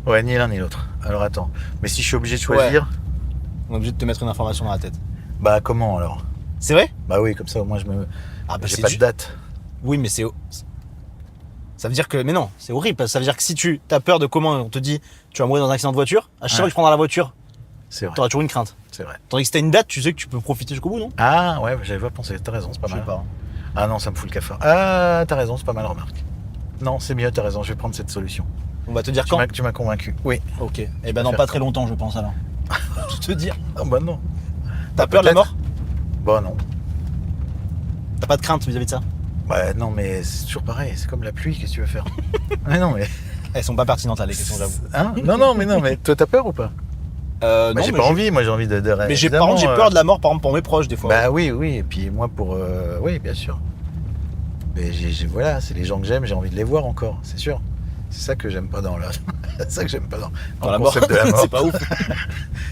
Ouais, ni l'un ni l'autre. Alors attends. Mais si je suis obligé de choisir, On est obligé de te mettre une information dans la tête. bah comment alors? C'est vrai? Bah oui, comme ça au moins je me. Ah bah J'ai c'est pas de date. Oui, mais c'est. Ça veut dire que. Mais non, c'est horrible. Parce que ça veut dire que si tu as peur de comment on te dit tu vas mourir dans un accident de voiture, à chaque fois Ouais. que tu prendras la voiture, C'est vrai. t'auras toujours une crainte. C'est vrai. Tandis que si t'as une date, tu sais que tu peux profiter jusqu'au bout, non? Ah ouais, j'avais pas pensé. T'as raison, c'est pas Je sais mal. pas. Ah non, ça me fout le cafard. Ah, t'as raison, c'est pas mal, remarque. Non, c'est mieux, t'as raison. Je vais prendre cette solution. On va te dire Tu quand? m'as convaincu. Oui. Ok. Eh ben non, pas très longtemps, je pense alors. Je te dire. Ah bah non. T'as peur de la peut-être. mort? Bah non. T'as pas de crainte vis-à-vis de ça? Bah non, mais c'est toujours pareil. C'est comme la pluie. Qu'est-ce que tu veux faire? Mais non, mais. Elles sont pas pertinentes là, les questions, j'avoue. Hein? Non, mais toi t'as peur ou pas? Non, Bah, j'ai mais pas envie. Moi j'ai envie de. Mais j'ai par contre, j'ai peur de la mort, par exemple, pour mes proches, des fois. Bah oui, et puis moi pour... oui, bien sûr. Mais voilà, c'est les gens que j'aime, j'ai envie de les voir encore, c'est sûr. C'est ça que j'aime pas dans la... c'est ça que j'aime pas dans Dans la le mort. concept de la mort. C'est pas ouf.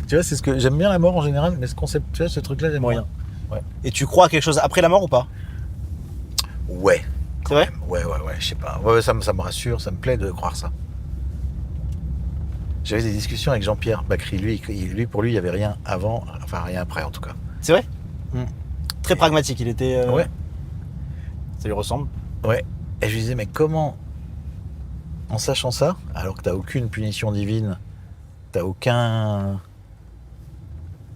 Tu vois, c'est ce que... J'aime bien la mort en général, mais ce concept, tu vois, ce truc-là, j'aime Moyen. bien. Et tu crois à quelque chose après la mort ou pas? Ouais. C'est vrai? Ouais, je sais pas. Ouais, ça me rassure, ça me plaît de croire ça. J'avais des discussions avec Jean-Pierre Bacry, pour lui, il y avait rien avant, enfin rien après en tout cas. C'est vrai? Mm. Très pragmatique, il était... Ouais. Ça lui ressemble. Ouais. Et je lui disais, mais comment, en sachant ça, alors que t'as aucune punition divine, t'as aucun...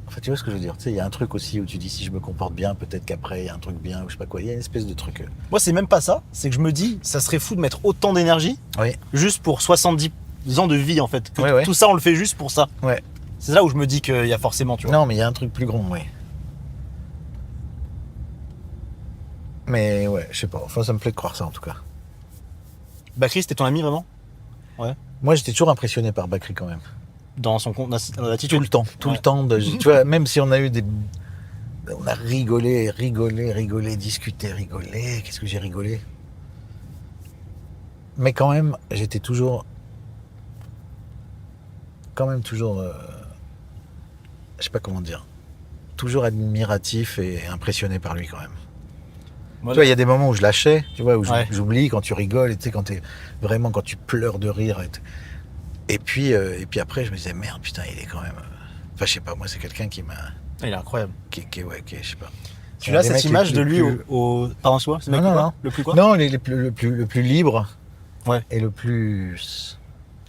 Enfin, tu vois ce que je veux dire? Tu sais, il y a un truc aussi où tu dis, si je me comporte bien, peut-être qu'après, il y a un truc bien, ou je sais pas quoi. Il y a une espèce de truc... Moi, c'est même pas ça. C'est que je me dis, ça serait fou de mettre autant d'énergie Oui. juste pour 70 ans de vie, en fait. Que Ouais. tout ça, on le fait juste pour ça. Ouais. C'est là où je me dis qu'il y a forcément, tu vois. Non, mais il y a un truc plus grand, oui. Mais ouais, je sais pas. Enfin, ça me plaît de croire ça, en tout cas. Bacry, c'était ton ami, vraiment? Moi, j'étais toujours impressionné par Bacry, quand même. Dans son dans l'attitude? Tout le temps. Tout le temps. Tu vois, même si on a eu des... On a rigolé, discuté, rigolé. Qu'est-ce que j'ai rigolé? Mais quand même, j'étais toujours... je sais pas comment dire. Toujours admiratif et impressionné par lui quand même. Moi, Tu vois, il y a des moments où je lâchais, tu vois, où Ouais. j'oublie quand tu rigoles, et tu sais, quand tu pleures de rire. Et puis après, je me disais, merde, putain, il est quand même... Enfin, je sais pas, moi, c'est quelqu'un qui m'a... il est incroyable. je sais pas. Tu C'est un as des cette mecs les image de plus- lui au... Pardon, c'est quoi Non, non, non. Le plus quoi Non, le plus libre. Ouais. Et le plus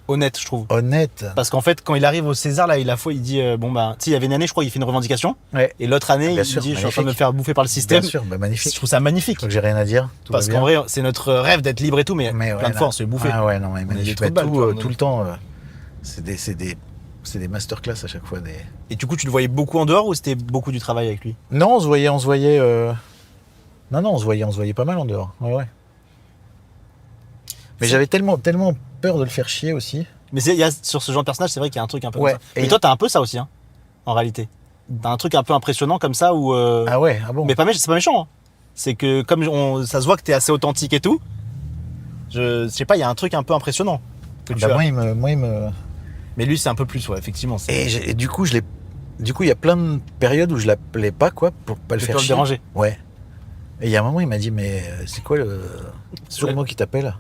Honnête, je trouve. honnête. Parce qu'en fait, quand il arrive au César, là, il dit, tu sais, il y avait une année, je crois, il fait une revendication. Ouais. Et l'autre année, Bien il sûr, dit, je suis en train de me magnifique. faire bouffer par le système. Bien sûr, bah, Je magnifique. trouve ça magnifique. Je crois que j'ai rien à dire. Tout Parce va qu'en bien. vrai, c'est notre rêve d'être libre et tout, mais Mais plein de ouais, fois, non. on se fait bouffer. Ah ouais, non, mais des magnifique. trous de Bah, balle, quoi, tout le temps, c'est des masterclass à chaque fois. Et du coup, tu le voyais beaucoup en dehors ou c'était beaucoup du travail avec lui? Non, on se voyait. Non, on se voyait pas mal en dehors. Ouais. Mais j'avais tellement peur de le faire chier aussi. Mais sur ce genre de personnage, c'est vrai qu'il y a un truc un peu Ouais, comme ça. et- Mais toi, t'as un peu ça aussi, hein, en réalité. T'as un truc un peu impressionnant comme ça où. Ah ouais, ah bon. Mais c'est pas méchant. Hein. C'est que comme ça se voit que t'es assez authentique et tout. Je sais pas, il y a un truc un peu impressionnant que tu Bah, as. moi, il me. Mais lui, c'est un peu plus, ouais, effectivement. Et du coup, il y a plein de périodes où je l'appelais pas, quoi, pour pas le Tu faire peux le chier. déranger. Ouais. Et il y a un moment, il m'a dit, mais c'est quoi c'est toujours moi qui t'appelle.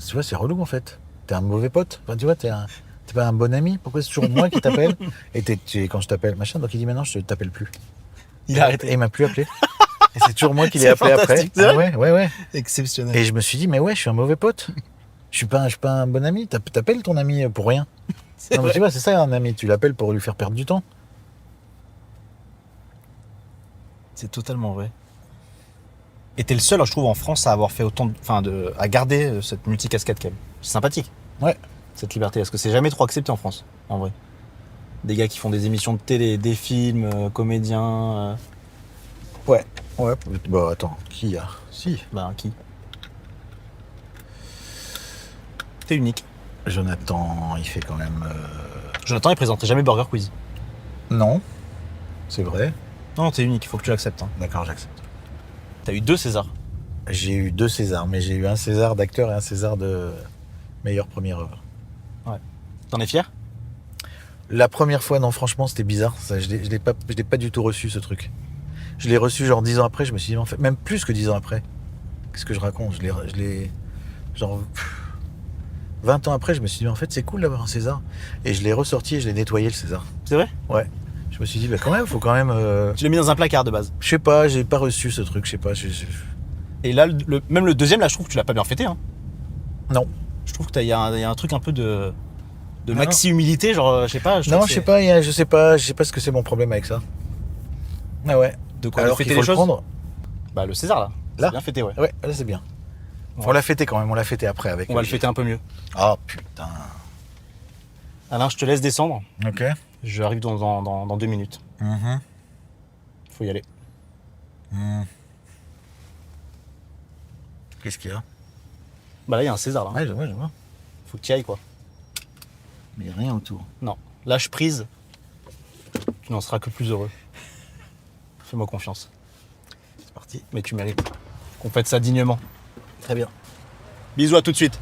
Tu vois, c'est relou en fait. T'es un mauvais pote. Enfin, tu vois, t'es pas un bon ami. Pourquoi c'est toujours moi qui t'appelle? Et quand je t'appelle, machin. Donc il dit, maintenant, je t'appelle plus. Il a arrêté. Et il m'a plus appelé. Et c'est toujours moi qui l'ai C'est appelé après. fantastique, c'est Ah vrai ouais. Exceptionnel. Et je me suis dit, mais ouais, je suis un mauvais pote. Je suis pas un bon ami. T'appelles ton ami pour rien. Non, mais tu vois, c'est ça un ami. Tu l'appelles pour lui faire perdre du temps. C'est totalement vrai. Et t'es le seul, je trouve, en France à avoir fait autant à garder cette multicasquette quand même. C'est sympathique. Ouais. Cette liberté. Parce que c'est jamais trop accepté en France, en vrai. Des gars qui font des émissions de télé, des films, comédiens. Ouais. Bah attends, qui a? Si. Qui T'es unique. Jonathan, il fait quand même. Jonathan, il présenterait jamais Burger Quiz. Non. C'est vrai. Non, t'es unique, il faut que tu l'acceptes. Hein. D'accord, j'accepte. T'as eu 2 Césars. J'ai eu 2 Césars, mais j'ai eu un César d'acteur et un César de meilleure première œuvre. T'en es fier? La première fois, non, franchement, c'était bizarre. Ça, je l'ai pas du tout reçu, ce truc. Je l'ai reçu genre 10 ans après, je me suis dit, en fait, même plus que 10 ans après. Qu'est-ce que je raconte? Je l'ai genre 20 ans après, je me suis dit, en fait, c'est cool d'avoir un César. Et je l'ai ressorti et je l'ai nettoyé, le César. C'est vrai? Ouais. Je me suis dit, bah quand même, faut quand même... Tu l'as mis dans un placard de base. Je sais pas, j'ai pas reçu ce truc, je sais pas. Et là, même le deuxième, là, je trouve que tu l'as pas bien fêté. Hein. Non. Je trouve qu'il y a un truc un peu de Non, maxi-humilité, genre, je sais pas. Non, je sais pas, je sais pas ce que c'est mon problème avec ça. Ah ouais. De quoi Alors fêter qu'il faut les le choses. prendre. Bah, le César, là. Là C'est bien fêté, ouais. Ouais, là c'est bien. Ouais. On l'a fêté quand même, on l'a fêté après avec. On va le fêter un peu mieux. Oh putain. Alain, je te laisse descendre. Ok. Je arrive dans 2 minutes. Mhm. Faut y aller. Qu'est-ce qu'il y a? Bah là, il y a un César, là. Ouais, je vois. Faut que tu y ailles, quoi. Mais il y a rien autour. Non. Lâche prise. Tu n'en seras que plus heureux. Fais-moi confiance. C'est parti. Mais tu mérites qu'on fête ça dignement. Très bien. Bisous, à tout de suite.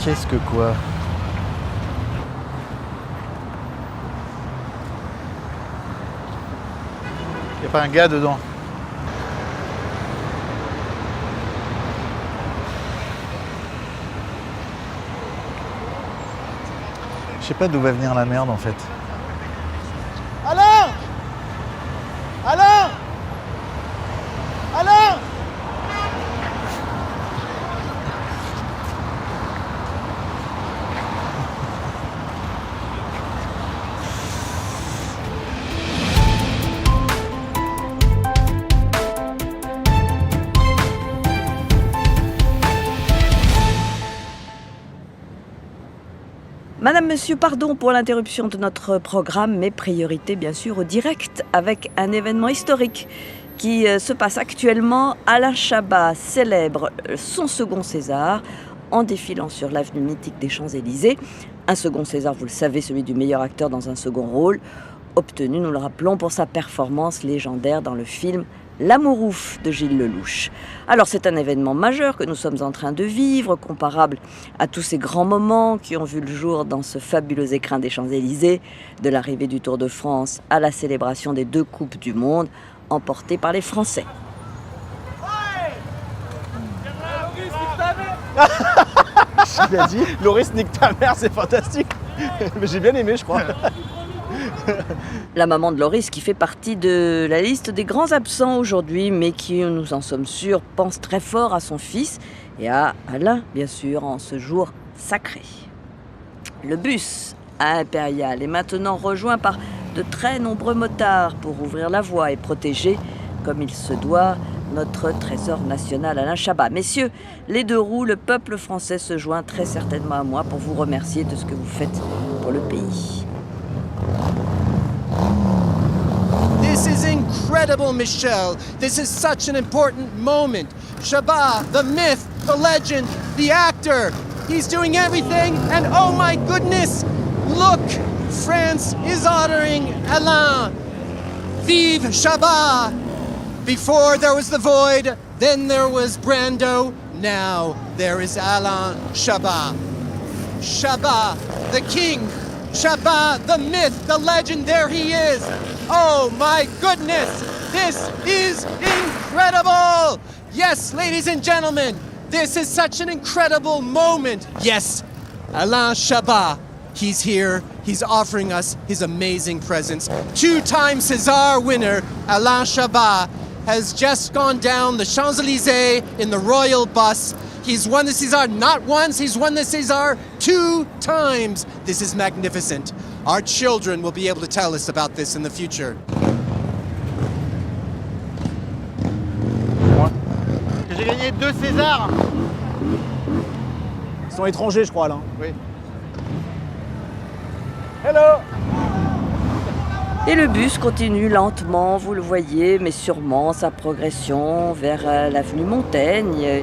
Qu'est-ce que quoi? Y a pas un gars dedans? Je sais pas d'où va venir la merde en fait. Alain! Alain! Alain! Madame, Monsieur, pardon pour l'interruption de notre programme, mais priorité bien sûr au direct avec un événement historique qui se passe actuellement. Alain Chabat célèbre son second César en défilant sur l'avenue mythique des Champs-Élysées. Un second César, vous le savez, celui du meilleur acteur dans un second rôle, obtenu, nous le rappelons, pour sa performance légendaire dans le film L'amour ouf de Gilles Lelouch. Alors c'est un événement majeur que nous sommes en train de vivre, comparable à tous ces grands moments qui ont vu le jour dans ce fabuleux écrin des Champs-Élysées, de l'arrivée du Tour de France à la célébration des 2 Coupes du Monde, emportées par les Français. Il a dit, Loris nique ta mère, c'est fantastique. Mais j'ai bien aimé, je crois. La maman de Loris qui fait partie de la liste des grands absents aujourd'hui, mais qui, nous en sommes sûrs, pense très fort à son fils et à Alain, bien sûr, en ce jour sacré. Le bus impérial est maintenant rejoint par de très nombreux motards pour ouvrir la voie et protéger, comme il se doit, notre trésor national Alain Chabat. Messieurs, les 2 roues, le peuple français se joint très certainement à moi pour vous remercier de ce que vous faites pour le pays. This is incredible, Michelle. This is such an important moment. Chabat, the myth, the legend, the actor. He's doing everything, and oh my goodness, look, France is honoring Alain. Vive Chabat! Before there was the Void, then there was Brando, now there is Alain Chabat. Chabat, the king. Chabat, the myth, the legend, there he is. Oh my goodness, this is incredible. Yes, ladies and gentlemen, this is such an incredible moment. Yes, Alain Chabat, he's here. He's offering us his amazing presence. 2-time César winner, Alain Chabat, has just gone down the Champs-Élysées in the royal bus. He's won the César not once, he's won the César 2 times. This is magnificent. Our children will be able to tell us about this in the future. J'ai gagné 2 Césars. Ils sont étrangers, je crois, là. Oui. Hello! Et le bus continue lentement, vous le voyez, mais sûrement sa progression vers l'avenue Montaigne.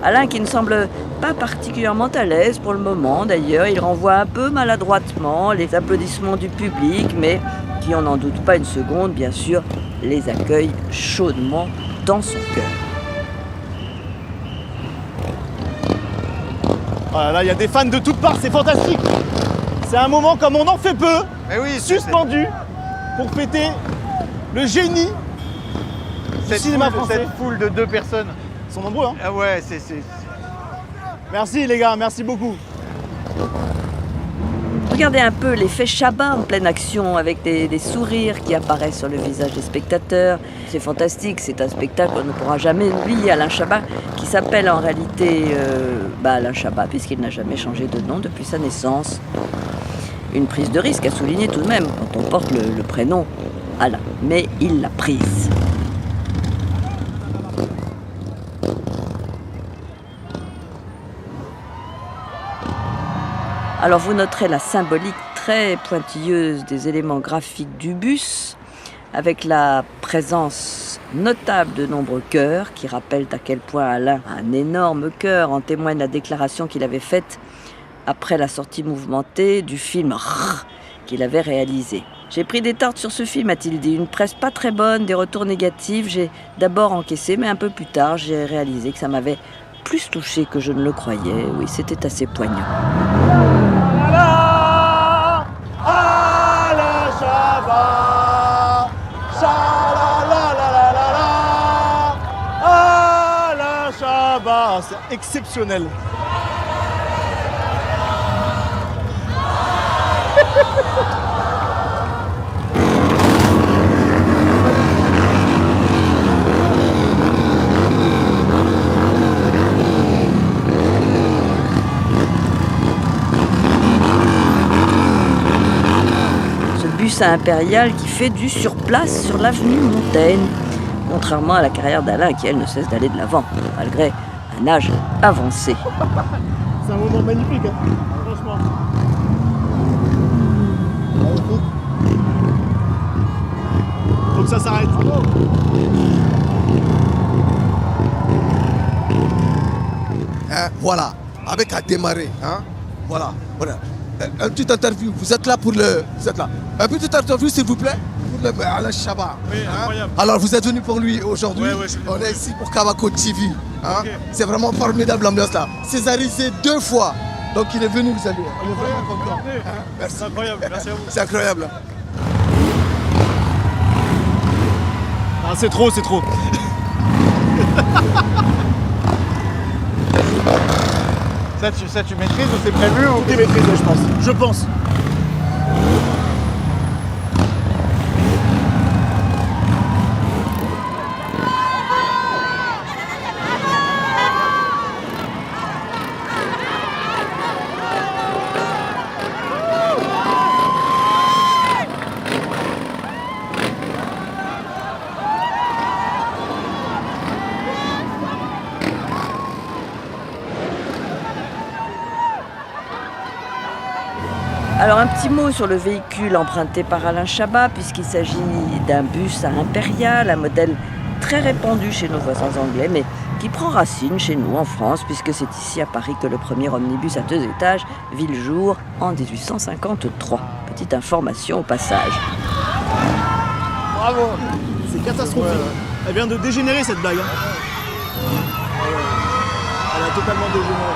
Alain qui ne semble pas particulièrement à l'aise pour le moment d'ailleurs, il renvoie un peu maladroitement les applaudissements du public, mais qui, on n'en doute pas une seconde, bien sûr, les accueille chaudement dans son cœur. Oh là là, il y a des fans de toutes parts, c'est fantastique. C'est un moment comme on en fait peu, suspendu, pour fêter le génie du cinéma français. Cette foule de 2 personnes. Ils sont nombreux, hein. Ah ouais, c'est... Merci les gars, merci beaucoup. Regardez un peu l'effet Chabat en pleine action avec des sourires qui apparaissent sur le visage des spectateurs. C'est fantastique, c'est un spectacle qu'on ne pourra jamais oublier. Alain Chabat qui s'appelle en réalité Alain Chabat puisqu'il n'a jamais changé de nom depuis sa naissance. Une prise de risque à souligner tout de même quand on porte le prénom Alain, mais il l'a prise. Alors vous noterez la symbolique très pointilleuse des éléments graphiques du bus, avec la présence notable de nombreux chœurs qui rappellent à quel point Alain a un énorme cœur. En témoigne la déclaration qu'il avait faite après la sortie mouvementée du film Rrr qu'il avait réalisé. J'ai pris des tartes sur ce film, a-t-il dit. Une presse pas très bonne, des retours négatifs. J'ai d'abord encaissé, mais un peu plus tard, j'ai réalisé que ça m'avait plus touché que je ne le croyais. Oui, c'était assez poignant. Alain Chabat, Alain Chabat, c'est exceptionnel. Bus impérial qui fait du surplace sur l'avenue Montaigne, contrairement à la carrière d'Alain qui, elle, ne cesse d'aller de l'avant, malgré un âge avancé. C'est un moment magnifique, hein, franchement. Faut que ça s'arrête. Voilà, avec à démarrer, hein. Voilà. Une petite interview, vous êtes là pour le... Vous êtes là. Une petite interview, s'il vous plaît. le Alain Chabat. Oui, hein. incroyable. Alors vous êtes venu pour lui aujourd'hui. Ouais, je suis venu On pour est lui. ici pour Kawako TV. Hein. Ok. C'est vraiment formidable l'ambiance là. Césarisé 2 fois. Donc il est venu, vous allez. On est vraiment content. Hein. Merci. C'est incroyable, merci à vous. C'est incroyable. Ah, c'est trop, c'est trop. Ça, tu maîtrises ou c'est prévu ou... Tout est maîtrisé, je pense. Je pense. Alors un petit mot sur le véhicule emprunté par Alain Chabat, puisqu'il s'agit d'un bus à impérial, un modèle très répandu chez nos voisins anglais, mais qui prend racine chez nous en France, puisque c'est ici à Paris que le premier omnibus à 2 étages vit le jour en 1853. Petite information au passage. Bravo. C'est catastrophique. Elle vient de dégénérer cette blague. Hein. Elle a totalement dégénéré.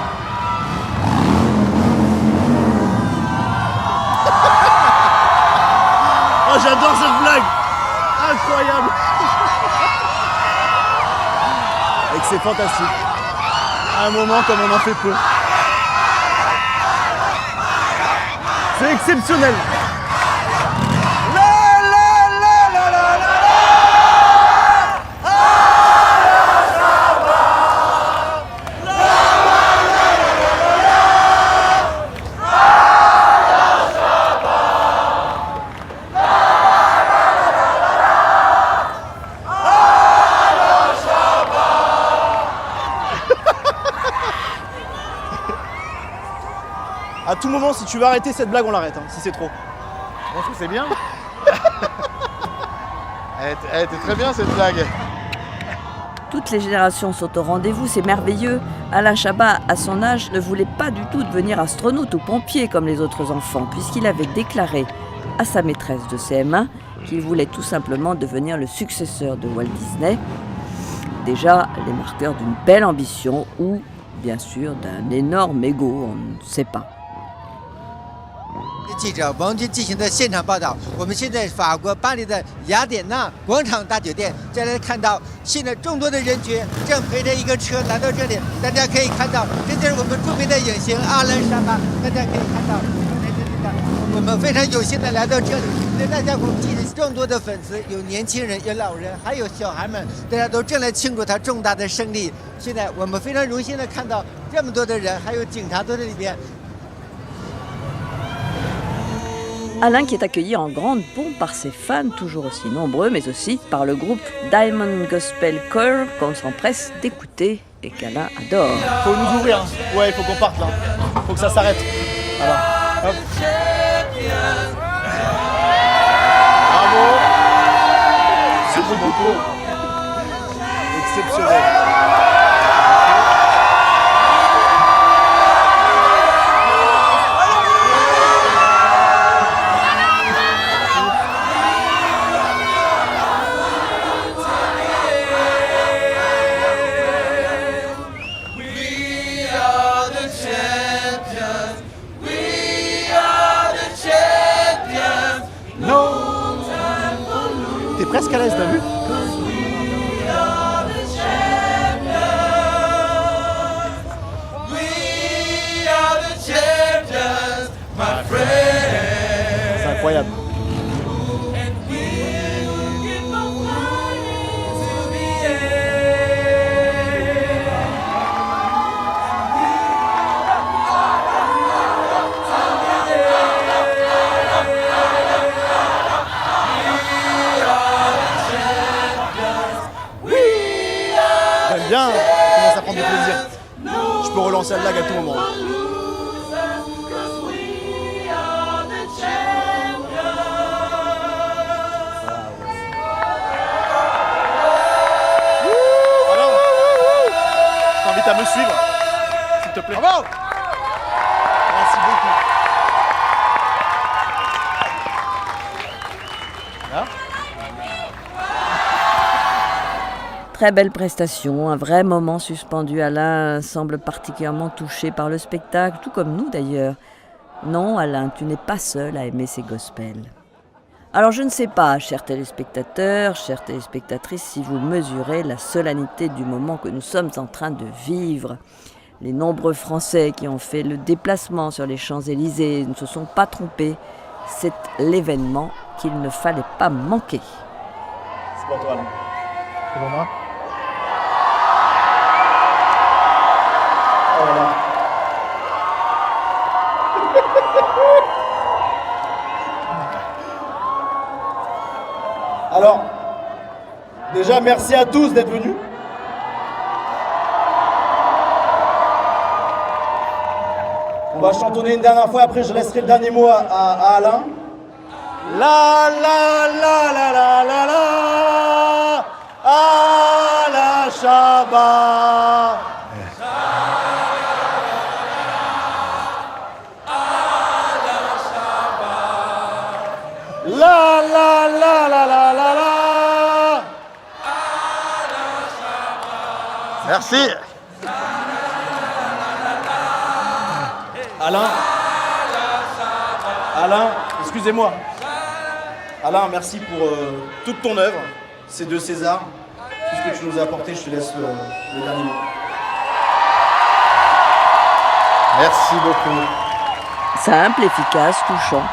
Oh, j'adore cette blague. Incroyable. Et que c'est fantastique. À un moment comme on en fait peu. C'est exceptionnel. À tout moment, si tu veux arrêter cette blague, on l'arrête, hein, si c'est trop. Je pense que c'est bien. Elle était très bien cette blague. Toutes les générations sont au rendez-vous, c'est merveilleux. Alain Chabat, à son âge, ne voulait pas du tout devenir astronaute ou pompier comme les autres enfants, puisqu'il avait déclaré à sa maîtresse de CM1 qu'il voulait tout simplement devenir le successeur de Walt Disney. Déjà, les marqueurs d'une belle ambition ou, bien sûr, d'un énorme ego, on ne sait pas. 记者王军进行的现场报道。我们现在法国巴黎的雅典娜广场大酒店，再来看到现在众多的人群正陪着一个车来到这里。大家可以看到，这就是我们著名的影星阿兰沙巴。大家可以看到，我们非常有幸的来到这里，对大家鼓起众多的粉丝，有年轻人，有老人，还有小孩们，大家都正来庆祝他重大的胜利。现在我们非常荣幸的看到这么多的人，还有警察都在里边。 Alain qui est accueilli en grande pompe par ses fans, toujours aussi nombreux, mais aussi par le groupe Diamond Gospel Choir qu'on s'empresse d'écouter et qu'Alain adore. Faut nous ouvrir. Hein. Ouais, il faut qu'on parte là. Faut que ça s'arrête. Voilà. Hop. Bravo. C'est beaucoup. Exceptionnel. T'es presque à l'aise, t'as vu? C'est incroyable. J'aime bien, je commence à prendre du plaisir. Je peux relancer la blague à tout moment. Alors, je t'invite à me suivre, s'il te plaît. Bravo! Merci beaucoup. Là très belle prestation, un vrai moment suspendu. Alain semble particulièrement touché par le spectacle, tout comme nous d'ailleurs. Non, Alain, tu n'es pas seul à aimer ces gospels. Alors je ne sais pas, chers téléspectateurs, chères téléspectatrices, si vous mesurez la solennité du moment que nous sommes en train de vivre. Les nombreux Français qui ont fait le déplacement sur les Champs-Élysées ne se sont pas trompés. C'est l'événement qu'il ne fallait pas manquer. C'est pour toi, là. C'est pour moi. Oh là là. Alors, déjà, merci à tous d'être venus. On va chantonner une dernière fois, après je laisserai le dernier mot à Alain. La la la la la la la, Alain Chabat. La la la la la la la. Merci. Alain, excusez-moi. Alain, merci pour toute ton œuvre. C'est de César. Tout ce que tu nous as apporté, je te laisse le dernier mot. Merci beaucoup. Simple, efficace, touchant.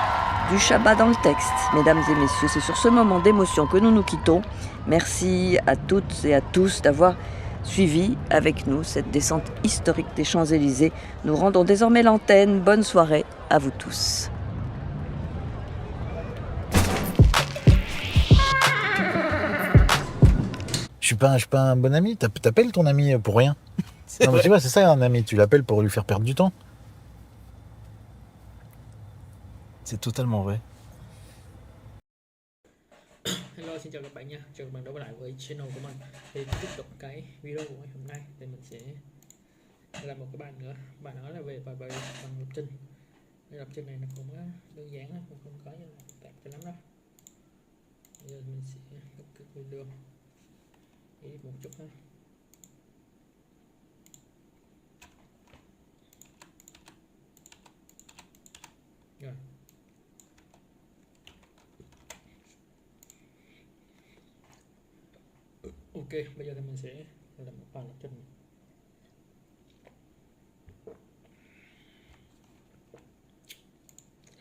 Du Chabat dans le texte. Mesdames et messieurs, c'est sur ce moment d'émotion que nous nous quittons. Merci à toutes et à tous d'avoir suivi avec nous cette descente historique des Champs-Élysées. Nous rendons désormais l'antenne. Bonne soirée à vous tous. Je suis pas un bon ami. T'appelles ton ami pour rien. Non, mais tu vois, c'est ça un ami. Tu l'appelles pour lui faire perdre du temps. C'est totalement vrai. Hello, xin chào các bạn nha. Chào các bạn đã quay lại với channel của mình. Thì tiếp tục cái video của ngày hôm nay thì mình sẽ làm một cái bài nữa. Bài nói là về bài bằng lập trình. Cái lập trình này nó cũng đơn giản lắm, cũng không có như là phức tạp cho lắm đâu. Bây giờ mình sẽ kết thúc video. Edit một chút thôi. Rồi. Ok, bây giờ thì mình sẽ làm một bài lập trình.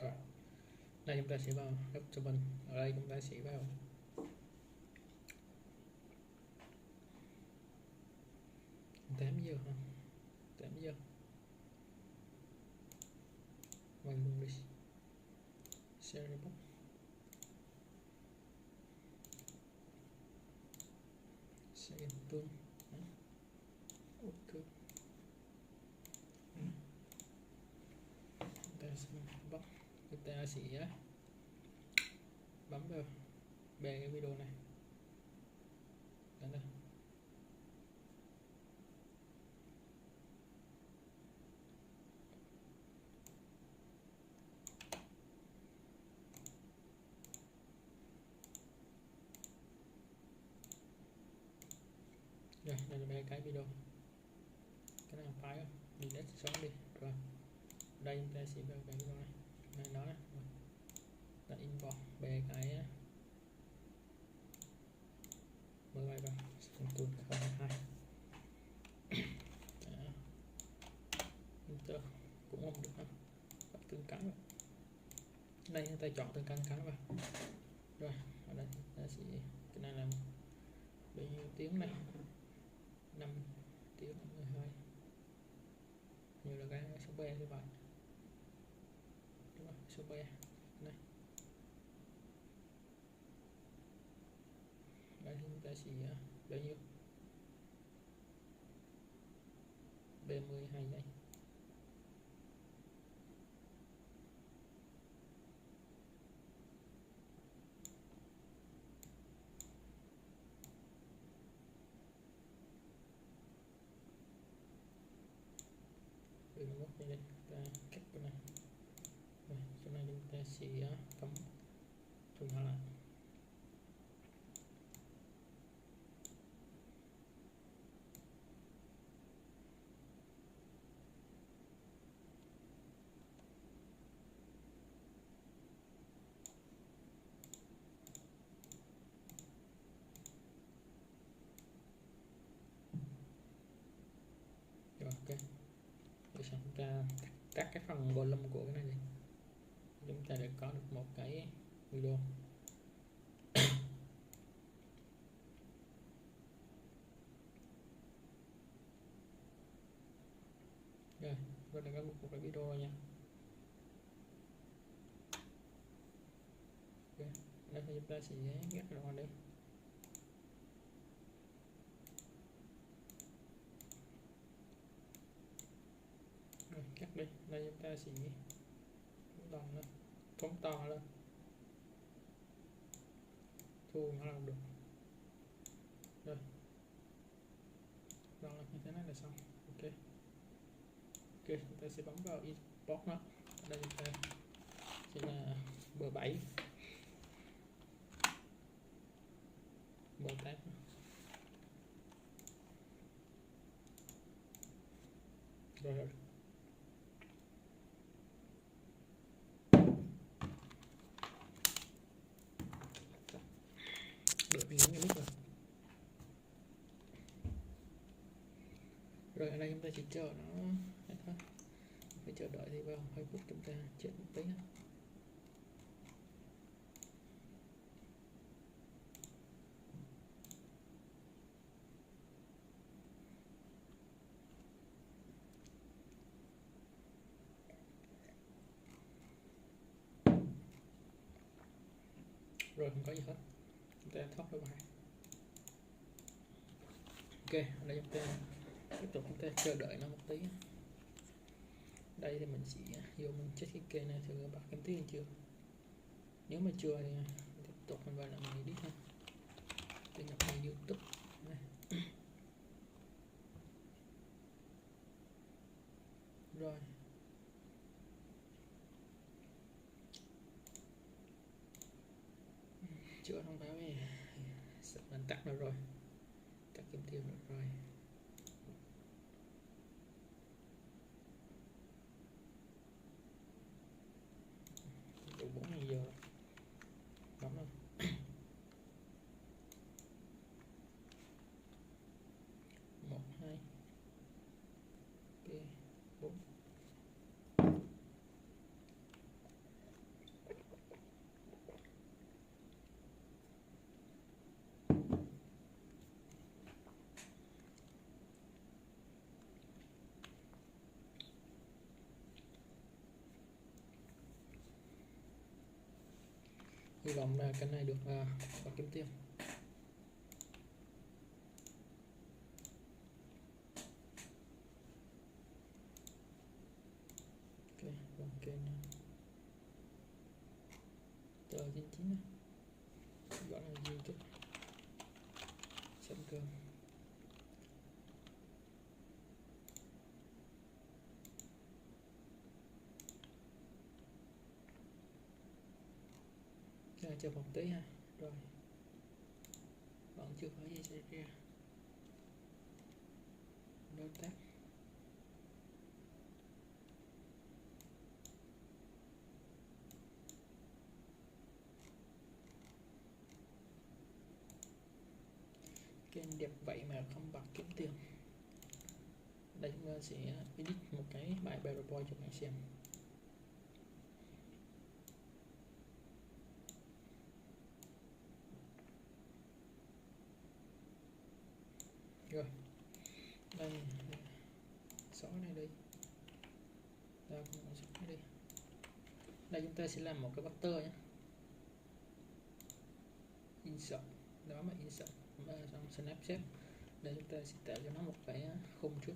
Rồi. Đây chúng ta sẽ vào document. Ở đây chúng ta sẽ vào tám giờ hả? 8 giờ. Mình dùng đi. Share book. Share tương. Ok. Ta sẽ bắt. Chúng ta sẽ bấm vào bên cái video này. Đây. Rồi, đây là ba cái video. Cái nào file delete xóa đi. Rồi. Đây chúng ta sẽ vào cái video này. Này nó nè. Ta import ba cái mới bay vào. Tool 022. Enter cũng không được ha. Bắt tương cắn. Đây chúng ta chọn tương cắn vào. Rồi, ở đây ta sẽ cái này là bao nhiêu tiếng này. 5 tiếng 12 như là cái số B như vậy. Đúng rồi, số B này. Đây chúng ta sẽ bao nhiêu? 32 giây. Đây, ta cắt cái này. Rồi, chỗ này chúng ta sẽ cắm thu nhỏ lại. Ok. Để xong chúng ta cắt cái phần volume của cái này đi. Chúng ta để có được một cái video. Rồi, đây là một cái video nha. Ok, đây thì chúng ta sẽ ghép cái đoạn đi. Rồi, cắt đi. Đây chúng ta sẽ đòn lên, phóng to lên, thu nhỏ là được. Rồi, đòn lên như thế này là xong. Ok. Ok, chúng ta sẽ bấm vào import nó. Đây chúng ta sẽ là bờ 7, bờ 8. Rồi. Đợi mình nhấn mic rồi. Rồi ở đây chúng ta chỉ chờ nó hết thôi. Phải chờ đợi thì vào hơi phút chúng ta chết một tí nữa. Rồi không có gì hết, chúng ta thoát ra bài. Ok, ở đây chúng ta tiếp tục chúng ta chờ đợi nó một tí. Đây thì mình chỉ vô mình check cái kênh này thử bật kiếm tiền chưa. Nếu mà chưa thì tiếp tục mình vào là mình edit thôi. Tôi nhập vào YouTube này. Rồi. Chưa thông báo gì. Mình tắt nó rồi. Tắt kiếm tiền rồi. Đủ 4 giờ. Bấm lên. Một, hai. Ok, 4. Hy vọng là cái này được và kiếm tiền. Ok, bằng kênh tờ 99 này, gọi là YouTube sẵn cơm. Chờ một tí ha. Rồi, vẫn chưa có gì xảy ra. Đối tác kênh đẹp vậy mà không bật kiếm tiền. Đây chúng ta sẽ edit một cái bài PowerPoint cho bạn xem. Rồi, đây xóa này đi, ta cũng xóa này đi. Đây chúng ta sẽ làm một cái butter nhé. Insert, đó mà insert, xong snapshot. Đây chúng ta sẽ tạo cho nó một cái khung trước.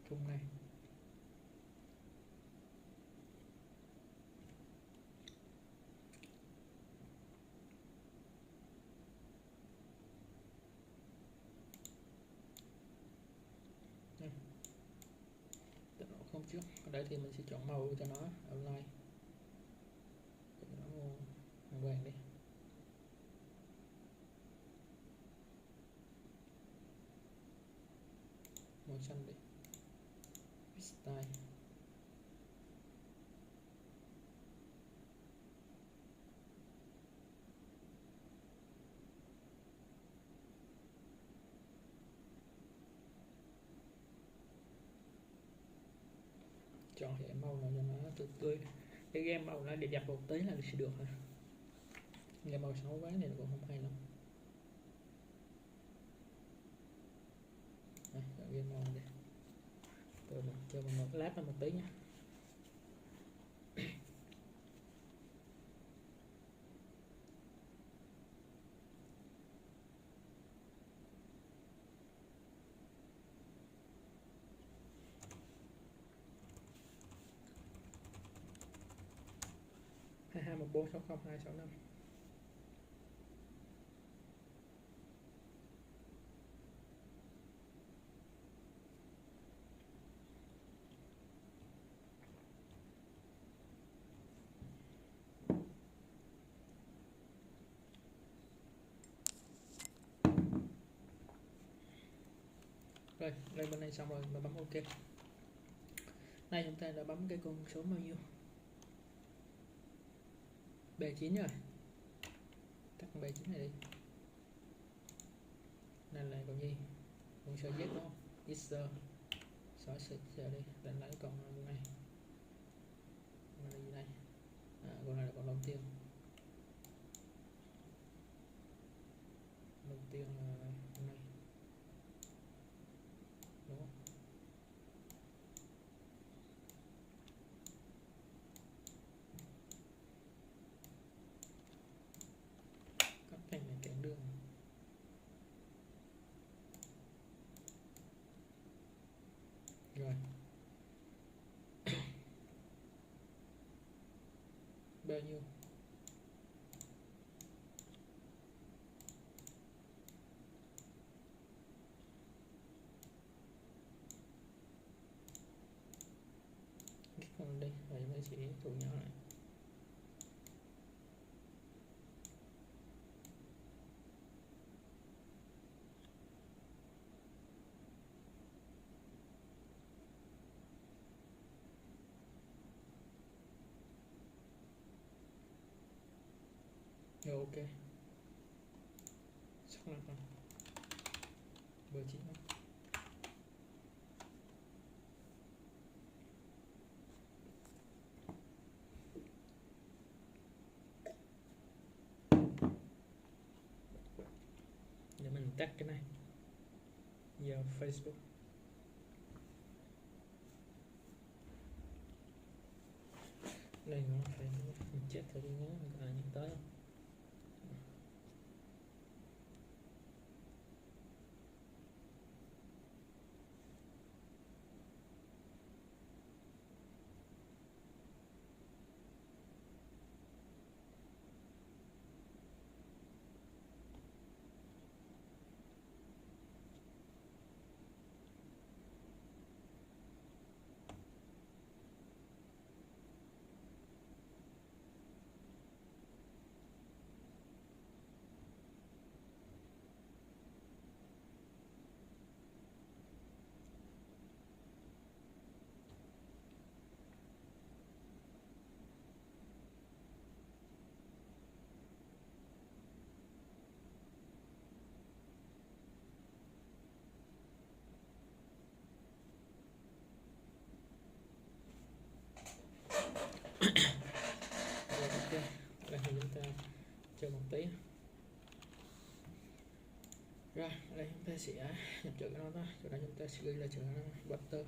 Khung này. Không trước, ở đây thì mình sẽ chọn màu cho nó outline, cho nó màu vàng đi. Màu xanh đi. Style. chọn hệ màu nào cho nó tươi. Cái game màu nó đẹp đẹp một tí là sẽ được hả? Game màu xấu quá thì cũng không hay lắm. Đây, chọn game màu đây. Cho mình một lát một tí nha. Hai hai một bốn sáu không hai sáu năm. Rồi, lên bên này xong rồi, mà bấm OK. Nay chúng ta đã bấm cái con số bao nhiêu? B9 rồi. Tắt con B9 này đi. Nên là còn gì? Con sợi Z đúng không? Xer. Xóa sợi đi, đánh lấy con này. Con này gì đây? Con này là con đầu tiên. Đầu tiên là con này. Đúng không? Cắt thành này kẹn đường. Rồi. Bao nhiêu? Cái con đi, rồi chúng ta sẽ thu nhỏ lại. Rồi OK. Sắc là con B9 không? Để mình tắt cái này. Giờ Facebook. Đây nó phải chết thử đi nhớ nhắc tới không? Rồi OK. Đây thì chúng ta chờ một tí. Rồi, đây chúng ta sẽ nhập chữ nó đó. Chỗ đó chúng ta sẽ ghi là chữ nó butter.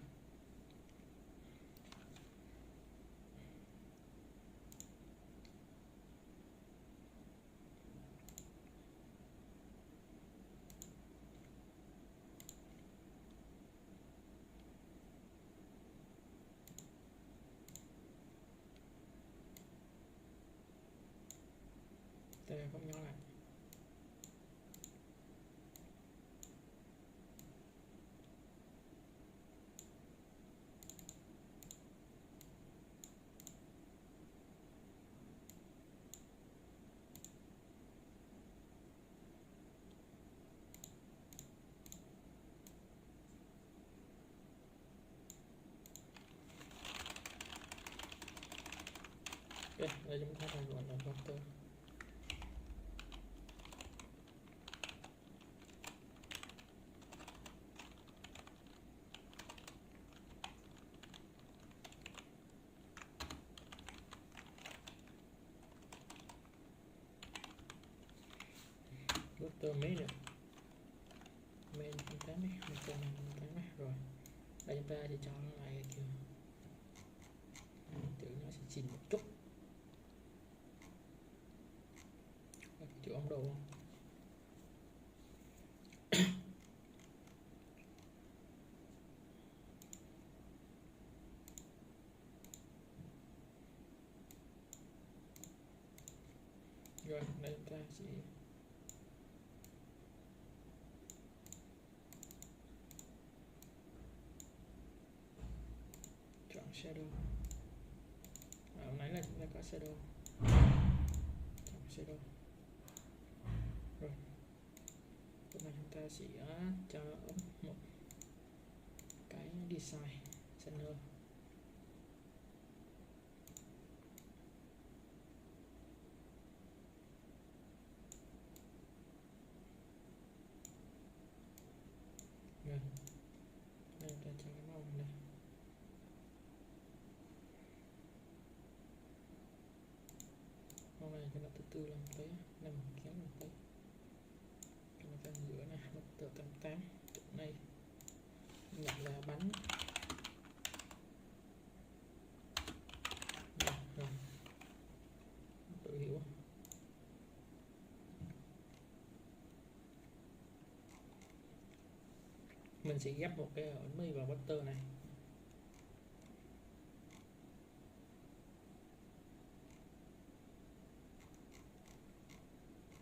Đây không nhỏ lại. Ok, đây chúng ta đang gọi là butter. Từ mấy nữa. Main 8 đi, mình cho mình 8 đi. Rồi. Đây chúng ta sẽ cho nó lại kiểu tưởng nó sẽ chỉnh một chút. Chữ ông đồ không? Rồi, đây chúng ta sẽ chọn shadow. Hồi nãy là chúng ta có shadow. Chọn shadow. Rồi. Lúc này chúng ta sẽ cho một cái design center. Rồi. Đây chúng ta cho cái màu này. Màu này cho nó từ từ làm tí, nằm kéo làm tí. Cho nó ra giữa này, nó từ 88 chỗ này nhận là bánh. Rồi. Tự hiểu. Mình sẽ ghép một cái ẩn mi vào butter này.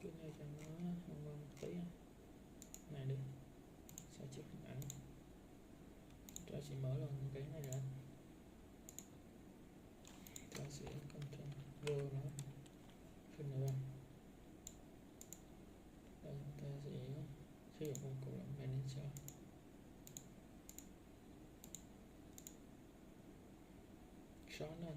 Cái này cho nó hồng một tí này đi. Sẽ chụp hình ảnh. Ta sẽ mở lên cái này ra. Ta sẽ control vô nó. Cái này ra. Đây ta sẽ sử dụng công cụ là manager. Xóa lên.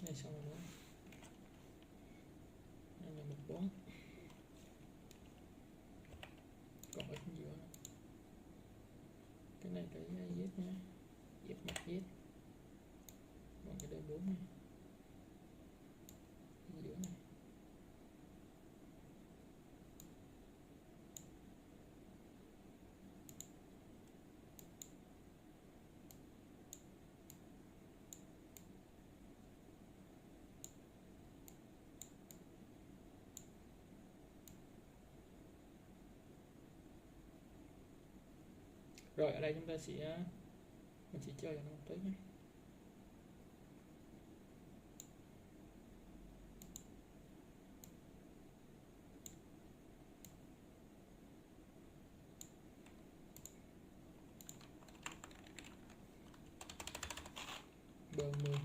Đây xong rồi đó. Đây là 14. Còn ở giữa nữa. Cái này cái Z nha. Z mặt Z. Còn cái đây 4 này. Giữa này. Rồi ở đây chúng ta sẽ mình sẽ chơi cho nó một tí nhé. Bờ 10.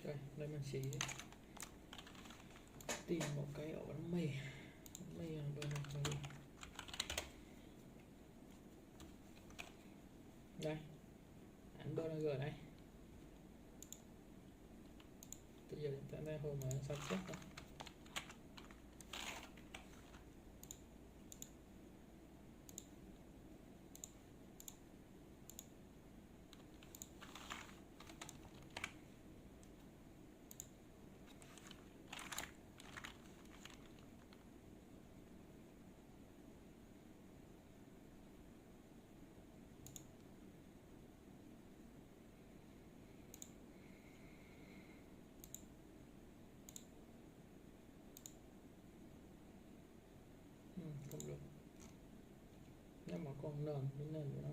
Rồi, đây mình sẽ tìm một cái ổ bánh mì. Bánh mì là bờ này đi. Đây. Ảnh burger đây. Bây giờ chúng ta đang hồ mà sắp xếp đó. Không được. Nếu mà còn nền cái nền của nó.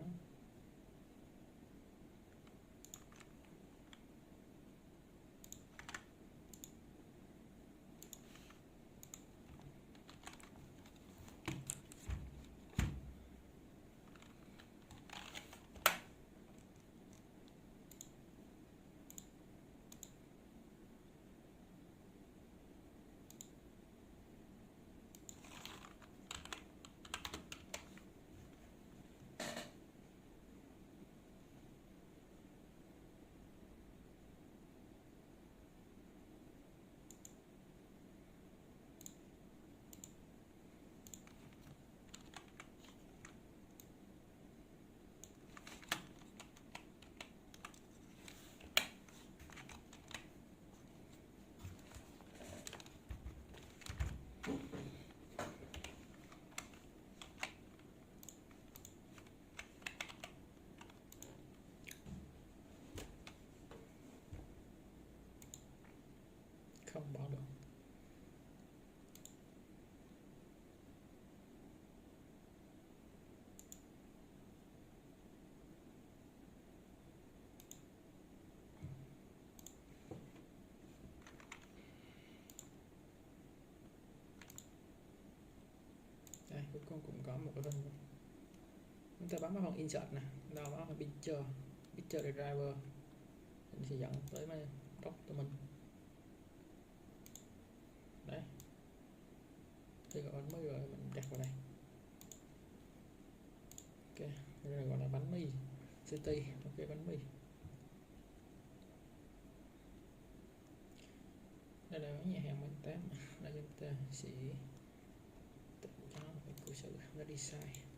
cuối cùng cũng có một cái phần chúng ta bấm vào phần insert nè, đó bấm vào picture the driver, mình sẽ dẫn tới máy góc của mình. Đấy, thì gọi bánh mì rồi mình đặt vào đây. Ok, đây là gọi là bánh mì city. Ok, bánh mì đây là nhà hàng bánh tám, đây chúng ta sẽ tự cho nó một cái cursor nó đi sai.